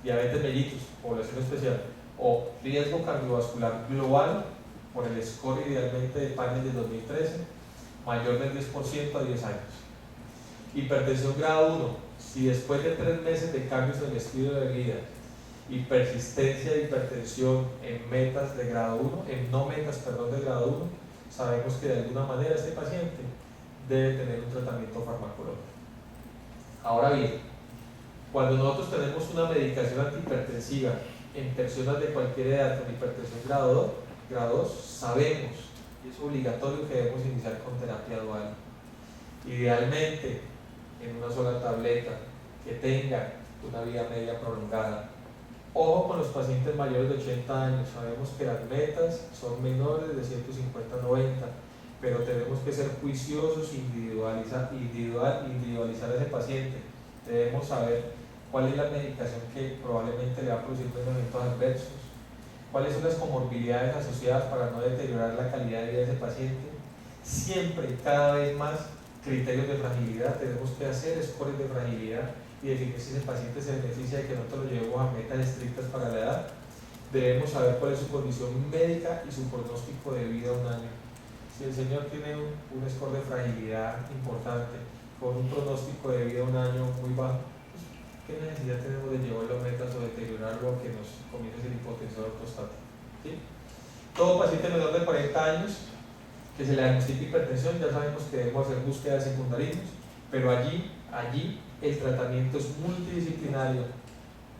diabetes mellitus, población especial, o riesgo cardiovascular global por el score idealmente de panel de 2013, mayor del 10% a 10 años. Hipertensión grado 1, si después de 3 meses de cambios en el estilo de vida y persistencia de hipertensión en metas de grado 1, en no metas, perdón, de grado 1, sabemos que de alguna manera este paciente debe tener un tratamiento farmacológico. Ahora bien, cuando nosotros tenemos una medicación antihipertensiva en personas de cualquier edad con hipertensión grado 2, sabemos, y es obligatorio, que debemos iniciar con terapia dual. Idealmente en una sola tableta, que tenga una vida media prolongada. Ojo con los pacientes mayores de 80 años, sabemos que las metas son menores de 150 a 90, pero tenemos que ser juiciosos e individualizar a ese paciente. Debemos saber cuál es la medicación que probablemente le va a producir menos eventos adversos, cuáles son las comorbilidades asociadas para no deteriorar la calidad de vida de ese paciente. Siempre y cada vez más criterios de fragilidad, tenemos que hacer scores de fragilidad y definir si ese paciente se beneficia de que nosotros lo llevemos a metas estrictas para la edad. Debemos saber cuál es su condición médica y su pronóstico de vida a un año. Si el señor tiene un score de fragilidad importante, con un pronóstico de vida a un año muy bajo, pues, ¿qué necesidad tenemos de llevarlo a metas o deteriorarlo o que nos comience el hipotensor ortostático? ¿Sí? Todo paciente menor de 40 años que se le diagnostica hipertensión, ya sabemos que debemos hacer búsqueda de secundarismos, pero allí el tratamiento es multidisciplinario: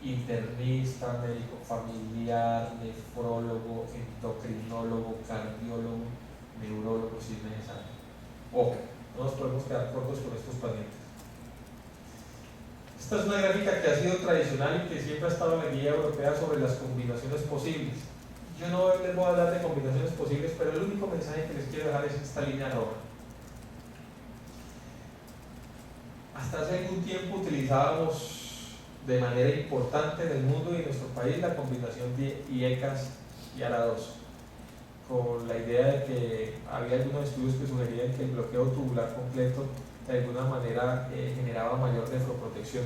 internista, médico familiar, nefrólogo, endocrinólogo, cardiólogo, neurólogo si es necesario. Ojo, no nos podemos quedar cortos con estos pacientes. Esta es una gráfica que ha sido tradicional y que siempre ha estado en la guía europea sobre las combinaciones posibles. Yo no les voy a hablar de combinaciones posibles, pero el único mensaje que les quiero dejar es esta línea roja. Hasta hace algún tiempo utilizábamos de manera importante en el mundo y en nuestro país la combinación de IECAS y ARA2, con la idea de que había algunos estudios que sugerían que el bloqueo tubular completo de alguna manera generaba mayor nefroprotección,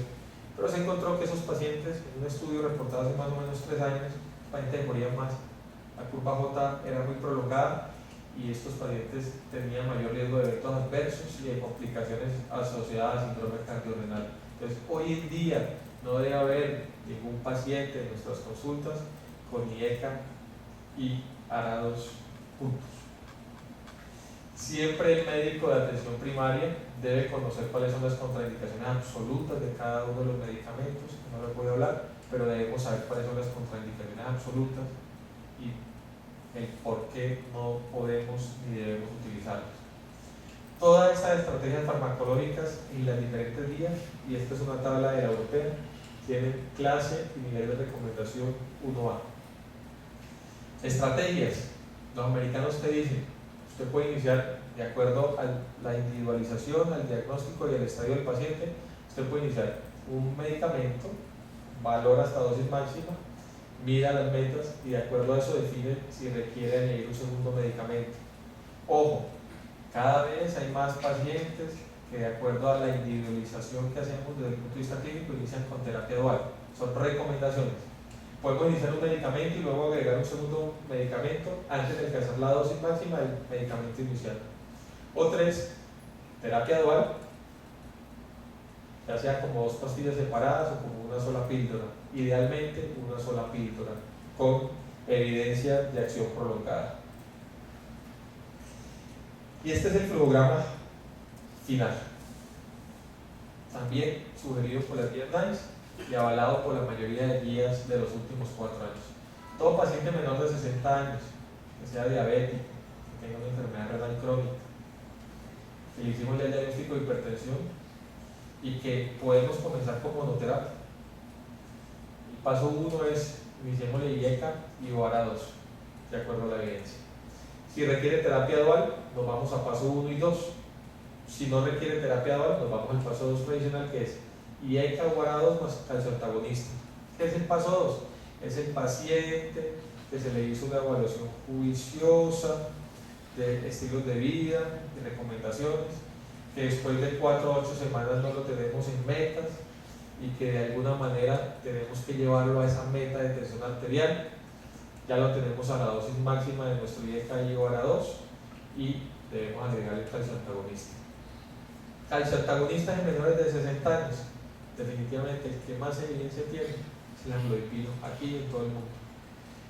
pero se encontró que esos pacientes, en un estudio reportado hace más o menos 3 años, pacientes morían más. La curva J era muy prolongada y estos pacientes tenían mayor riesgo de eventos adversos y de complicaciones asociadas a síndrome cardiorrenal. Entonces, hoy en día no debe haber ningún paciente en nuestras consultas con IECA y ARA2 juntos. Siempre el médico de atención primaria debe conocer cuáles son las contraindicaciones absolutas de cada uno de los medicamentos, que no les voy a hablar, pero debemos saber cuáles son las contraindicaciones absolutas y el por qué no podemos ni debemos utilizarlos. Todas estas estrategias farmacológicas y las diferentes vías, y esta es una tabla de la europea, tienen clase y nivel de recomendación 1A. Estrategias. Los americanos te dicen: usted puede iniciar de acuerdo a la individualización, al diagnóstico y al estadio del paciente. Usted puede iniciar un medicamento, valora hasta dosis máxima, mira las metas y de acuerdo a eso define si requiere añadir un segundo medicamento. Ojo, cada vez hay más pacientes que, de acuerdo a la individualización que hacemos desde el punto de vista clínico, inician con terapia dual. Son recomendaciones. Podemos iniciar un medicamento y luego agregar un segundo medicamento antes de alcanzar la dosis máxima del medicamento inicial. O 3, terapia dual, ya sea como 2 pastillas separadas o como una sola píldora, idealmente una sola píldora, con evidencia de acción prolongada. Y este es el flujograma final, también sugerido por la guía NICE y avalado por la mayoría de guías de los últimos 4 años. Todo paciente menor de 60 años, que sea diabético, que tenga una enfermedad renal crónica, que le hicimos ya el diagnóstico de hipertensión y que podemos comenzar con monoterapia. El paso 1 es iniciémosle IECA y OARA 2, de acuerdo a la evidencia. Si requiere terapia dual, nos vamos a paso 1 y 2. Si no requiere terapia dual, nos vamos al paso 2 tradicional, que es IECA o OARA 2 más calcioantagonista. ¿Qué es el paso 2? Es el paciente que se le hizo una evaluación juiciosa de estilos de vida, de recomendaciones, que después de 4 a 8 semanas no lo tenemos en metas y que de alguna manera tenemos que llevarlo a esa meta de tensión arterial. Ya lo tenemos a la dosis máxima de nuestro IECA y OARA 2 y debemos agregar el calcioantagonista. Calcioantagonistas en menores de 60 años, definitivamente el que más evidencia tiene es el amlodipino aquí y en todo el mundo.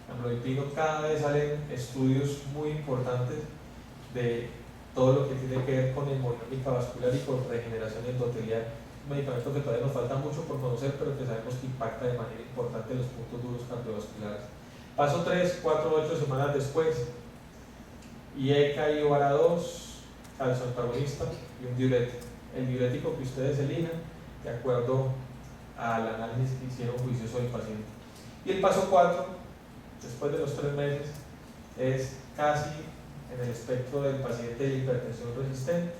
El amlodipino, cada vez salen estudios muy importantes de todo lo que tiene que ver con hemodinámica vascular y con regeneración endotelial, un medicamento que todavía nos falta mucho por conocer, pero que sabemos que impacta de manera importante los puntos duros cardiovasculares. Paso 3, 4, 8 semanas después, IECA y OARA 2, calcioantagonista y un diurético. El diurético que ustedes elijan de acuerdo al análisis que hicieron juicioso del paciente. Y el paso 4, después de los 3 meses, es casi en el espectro del paciente de hipertensión resistente,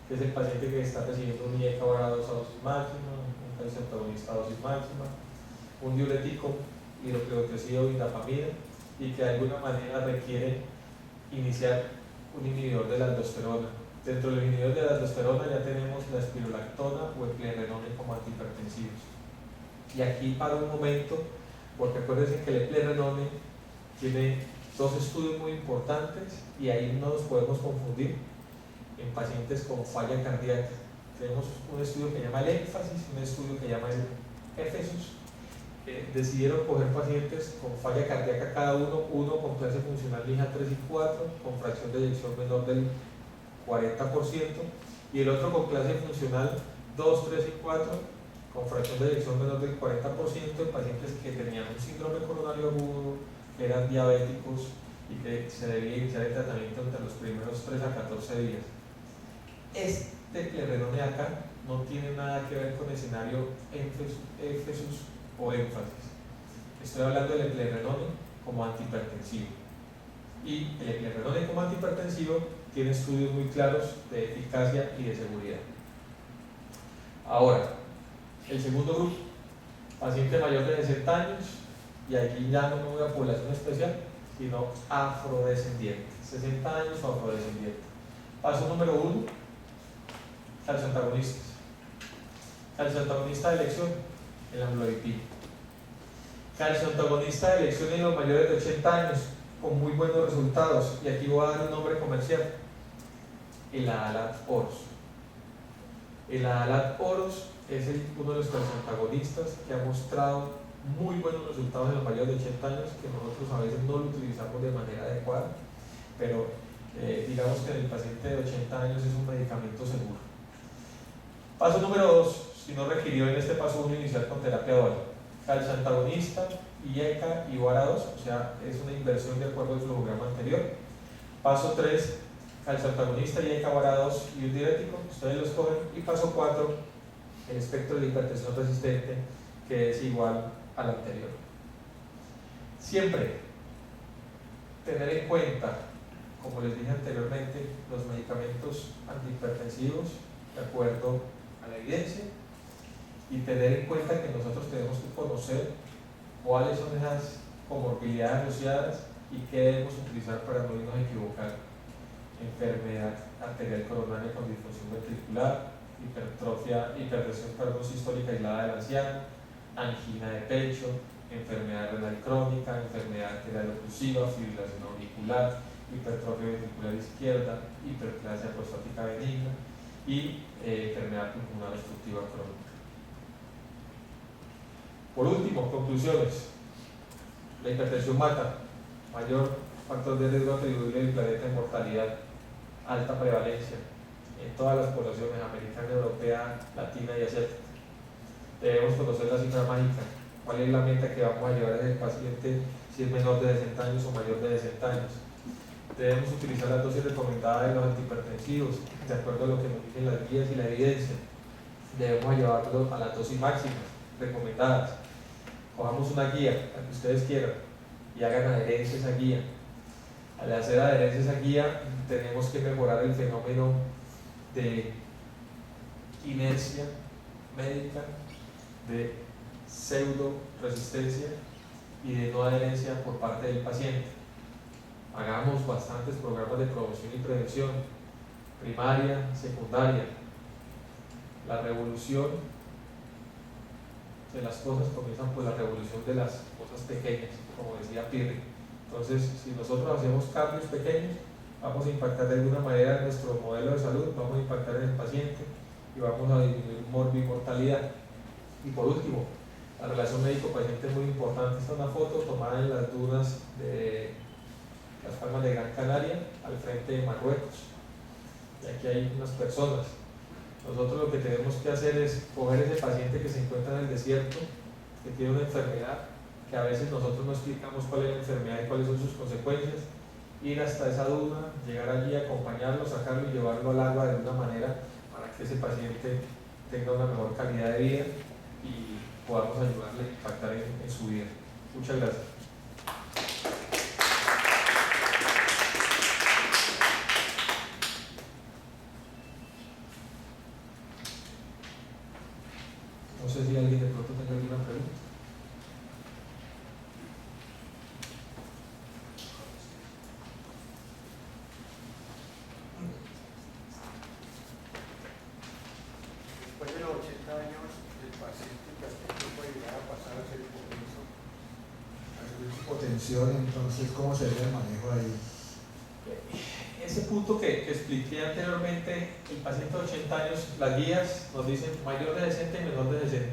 que es el paciente que está recibiendo un IECA OARA 2 a dosis máxima, un calcioantagonista a dosis máxima, un diurético hidroclorothiazida o indapamida, y que de alguna manera requiere iniciar un inhibidor de la aldosterona. Dentro del inhibidor de la aldosterona ya tenemos la espirolactona o el eplerenone como antihipertensivos. Y aquí paro un momento, porque acuérdense que el eplerenone tiene 2 estudios muy importantes y ahí no nos podemos confundir en pacientes con falla cardíaca. Tenemos un estudio que llama el énfasis y un estudio que llama el éfesus. Decidieron coger pacientes con falla cardíaca cada uno, uno con clase funcional LIJA 3 y 4, con fracción de eyección menor del 40%, y el otro con clase funcional 2, 3 y 4, con fracción de eyección menor del 40%, en pacientes que tenían un síndrome coronario agudo, que eran diabéticos y que se debía iniciar el tratamiento entre los primeros 3 a 14 días. Este eplerenone acá no tiene nada que ver con el escenario éfesus o énfasis. Estoy hablando del eplerenone como antihipertensivo. Y el eplerenone como antihipertensivo tiene estudios muy claros de eficacia y de seguridad. Ahora, el segundo grupo, paciente mayor de 60 años, y aquí ya no me voy a población especial, sino afrodescendiente, 60 años o afrodescendiente. Paso número 1, calcioantagonistas. Calcioantagonista de elección, el amlodipino. Calcioantagonista de elección en los mayores de 80 años, con muy buenos resultados, y aquí voy a dar un nombre comercial, el Adalat Oros. El Adalat Oros es uno de los calcioantagonistas que ha mostrado muy buenos resultados en los mayores de 80 años, que nosotros a veces no lo utilizamos de manera adecuada, pero digamos que en el paciente de 80 años es un medicamento seguro. Paso número 2, si no requirió en este paso 1 iniciar con terapia dual. Calcioantagonista, IECA y OARA 2, o sea, es una inversión de acuerdo al flujograma anterior. Paso 3, calcioantagonista, IECA, OARA 2 y un diurético, ustedes los cogen. Y paso 4, el espectro de la hipertensión resistente, que es igual al anterior. Siempre tener en cuenta, como les dije anteriormente, los medicamentos antihipertensivos de acuerdo a la evidencia, y tener en cuenta que nosotros tenemos que conocer cuáles son esas comorbilidades asociadas y qué debemos utilizar para no irnos a equivocar. Enfermedad arterial coronaria con disfunción ventricular, hipertensión histórica aislada del anciano, angina de pecho, enfermedad renal crónica, enfermedad arterial oclusiva, fibrilación auricular, hipertrofia ventricular izquierda, hiperplasia prostática benigna y enfermedad pulmonar obstructiva crónica. Por último, conclusiones. La hipertensión mata, mayor factor de riesgo atribuible del planeta en mortalidad, alta prevalencia en todas las poblaciones americana, europea, latina y asiática. Debemos conocer la cifra mágica, cuál es la meta que vamos a llevar al paciente si es menor de 60 años o mayor de 60 años. Debemos utilizar las dosis recomendadas de los antihipertensivos, de acuerdo a lo que nos dicen las guías y la evidencia. Debemos llevarlo a las dosis máximas recomendadas. Cojamos una guía, la que ustedes quieran, y hagan adherencia a esa guía. Al hacer adherencia a esa guía, tenemos que mejorar el fenómeno de inercia médica, de pseudo resistencia y de no adherencia por parte del paciente. Hagamos bastantes programas de promoción y prevención, primaria, secundaria. La revolución de las cosas comienza por la revolución de las cosas pequeñas, como decía Pirri. Entonces, si nosotros hacemos cambios pequeños, vamos a impactar de alguna manera en nuestro modelo de salud, vamos a impactar en el paciente y vamos a disminuir mortalidad. Y por último, la relación médico-paciente es muy importante. Esta es una foto tomada en las dunas de las Palmas de Gran Canaria, al frente de Marruecos. Y aquí hay unas personas. Nosotros lo que tenemos que hacer es coger ese paciente que se encuentra en el desierto, que tiene una enfermedad, que a veces nosotros no explicamos cuál es la enfermedad y cuáles son sus consecuencias, ir hasta esa duna, llegar allí, acompañarlo, sacarlo y llevarlo al agua de una manera para que ese paciente tenga una mejor calidad de vida y podamos ayudarle a impactar en su vida. Muchas gracias. No sé si alguien de pronto tenga alguna pregunta. Después de los 80 años, el paciente puede llegar a pasar a ser hipotenso, a sufrir hipotensión, entonces, ¿cómo sería el manejo ahí? Ese punto que expliqué anteriormente, el paciente de 80 años, las guías nos dicen mayor de 60 y menor de 60.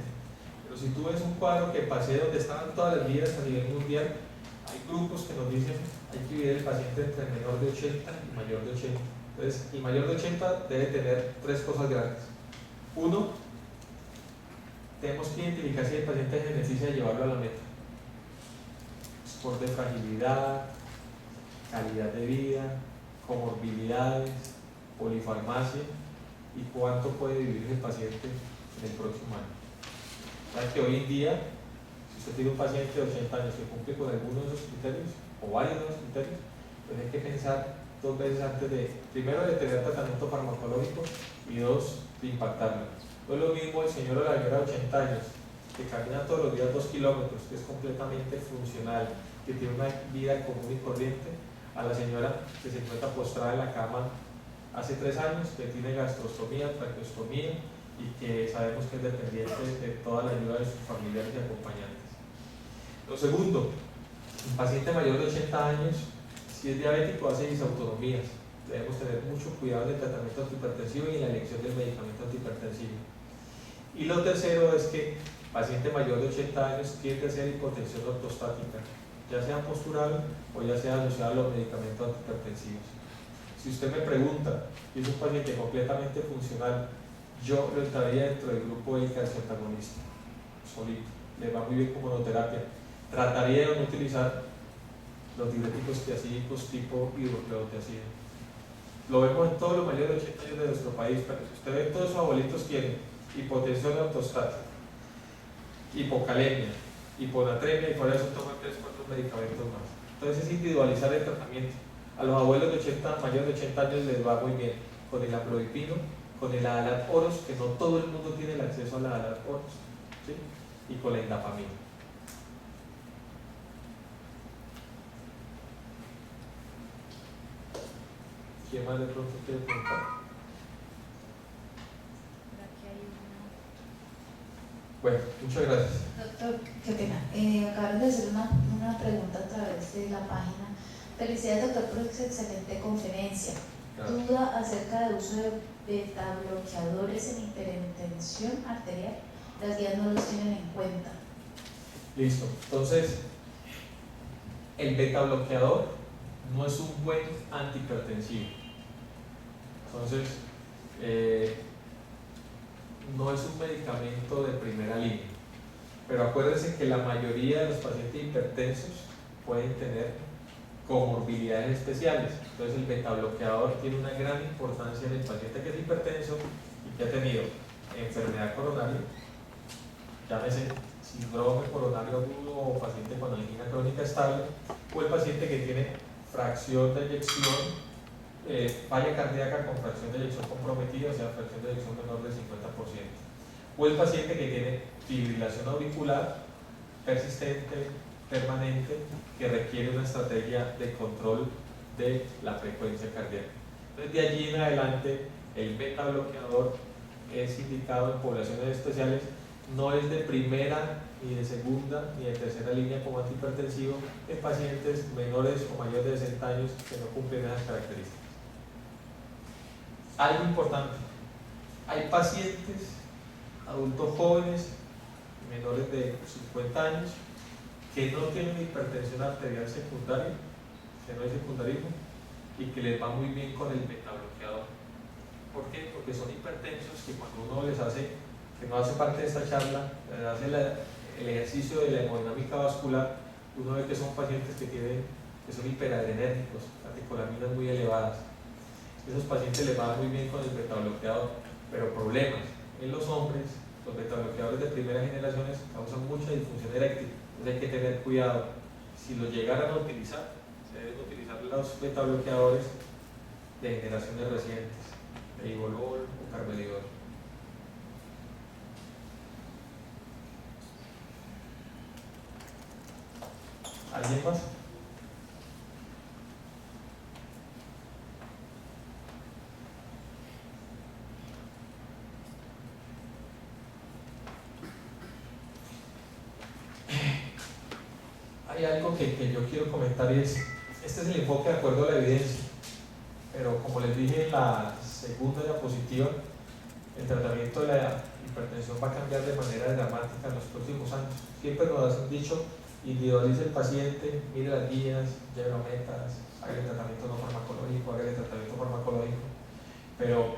Pero si tú ves un cuadro que pasé donde estaban todas las guías a nivel mundial, hay grupos que nos dicen hay que dividir el paciente entre menor de 80 y mayor de 80. Entonces, el mayor de 80 debe tener tres cosas grandes. Uno, tenemos que identificar si el paciente se beneficia de llevarlo a la meta. Score de fragilidad, calidad de vida, comorbilidades, polifarmacia y cuánto puede vivir el paciente en el próximo año. Saben que hoy en día, si usted tiene un paciente de 80 años que cumple con alguno de esos criterios o varios de esos criterios, pues hay que pensar dos veces antes de, primero, de tener tratamiento farmacológico y dos, de impactarlo. No es lo mismo el señor o la señora de 80 años que camina todos los días 2 kilómetros, que es completamente funcional, que tiene una vida común y corriente, a la señora que se encuentra postrada en la cama hace 3 años, que tiene gastrostomía, traqueostomía y que sabemos que es dependiente de toda la ayuda de sus familiares y acompañantes. Lo segundo, un paciente mayor de 80 años, si es diabético, hace disautonomías. Debemos tener mucho cuidado en el tratamiento antihipertensivo y en la elección del medicamento antihipertensivo. Y lo tercero es que el paciente mayor de 80 años tiende a hacer hipotensión ortostática, ya sea postural o ya sea asociado a los medicamentos antihipertensivos. Si usted me pregunta, y es un paciente completamente funcional, yo lo entraría dentro del grupo del calcioantagonista, solito, le va muy bien como monoterapia. Trataría de no utilizar los diuréticos tiazídicos tipo hidroclorotiazida. Lo vemos en todos los mayores de 80 años de nuestro país, pero si usted ve, todos sus abuelitos tienen hipotensión ortostática, hipocalemia, hiponatremia y por eso toman 3-4 medicamentos más. Entonces es individualizar el tratamiento. A los abuelos de 80, mayores de 80 años les va muy bien con el amlodipino, con el Adalat Oros, que no todo el mundo tiene el acceso al Adalat Oros, ¿sí? Y con la indapamina. ¿Quién más de pronto quiere preguntar? Bueno, muchas gracias. Doctor, qué pena. Acabaron de hacer una pregunta a través de la página. Felicidades, doctor, por esa excelente conferencia. Gracias. Duda acerca del uso de beta bloqueadores en hipertensión arterial. Las guías no los tienen en cuenta. Listo. Entonces, el beta bloqueador no es un buen antihipertensivo. Entonces, no es un medicamento de primera línea. Pero acuérdense que la mayoría de los pacientes hipertensos pueden tener comorbilidades especiales. Entonces el beta bloqueador tiene una gran importancia en el paciente que es hipertenso y que ha tenido enfermedad coronaria, llámese síndrome coronario agudo o paciente con angina crónica estable, o el paciente que tiene fracción de eyección, falla cardíaca con fracción de eyección comprometida, o sea, fracción de eyección menor del 50%, o el paciente que tiene fibrilación auricular persistente, permanente, que requiere una estrategia de control de la frecuencia cardíaca. Entonces, de allí en adelante, el beta bloqueador es indicado en poblaciones especiales, no es de primera, ni de segunda, ni de tercera línea como antihipertensivo en pacientes menores o mayores de 60 años que no cumplen esas características. Algo importante, hay pacientes, adultos jóvenes, menores de 50 años, que no tienen hipertensión arterial secundaria, que no hay secundarismo, y que les va muy bien con el beta bloqueador. ¿Por qué? Porque son hipertensos que cuando uno les hace, que no hace parte de esta charla, les hace el ejercicio de la hemodinámica vascular, uno ve que son pacientes que son hiperadrenérgicos, catecolaminas muy elevadas. Esos pacientes les va muy bien con el beta bloqueador, pero problemas en los hombres. Los beta bloqueadores de primera generación causan mucha disfunción eréctil, entonces hay que tener cuidado. Si los llegaran a utilizar, se deben utilizar los beta bloqueadores de generaciones recientes, Eibolol o Carvedilol. ¿Alguien más? Hay algo que yo quiero comentar y es, este es el enfoque de acuerdo a la evidencia, pero como les dije en la segunda diapositiva, el tratamiento de la hipertensión va a cambiar de manera dramática en los próximos años. Siempre nos han dicho, individualice el paciente, mire las guías, lleve metas, haga el tratamiento no farmacológico, haga el tratamiento farmacológico, pero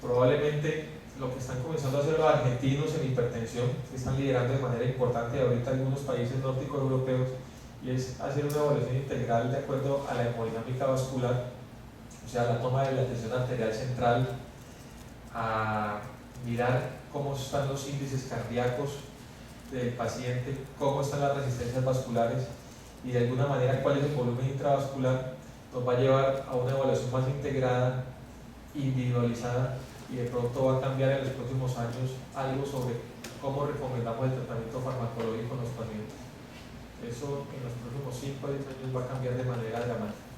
probablemente lo que están comenzando a hacer los argentinos en hipertensión, que están liderando de manera importante ahorita algunos países nórdicos europeos, y es hacer una evaluación integral de acuerdo a la hemodinámica vascular, o sea, la toma de la tensión arterial central, a mirar cómo están los índices cardíacos del paciente, cómo están las resistencias vasculares y de alguna manera cuál es el volumen intravascular, nos va a llevar a una evaluación más integrada, individualizada, y de pronto va a cambiar en los próximos años algo sobre cómo recomendamos el tratamiento farmacológico en los pacientes. Eso en los próximos 5 a 10 años va a cambiar de manera dramática.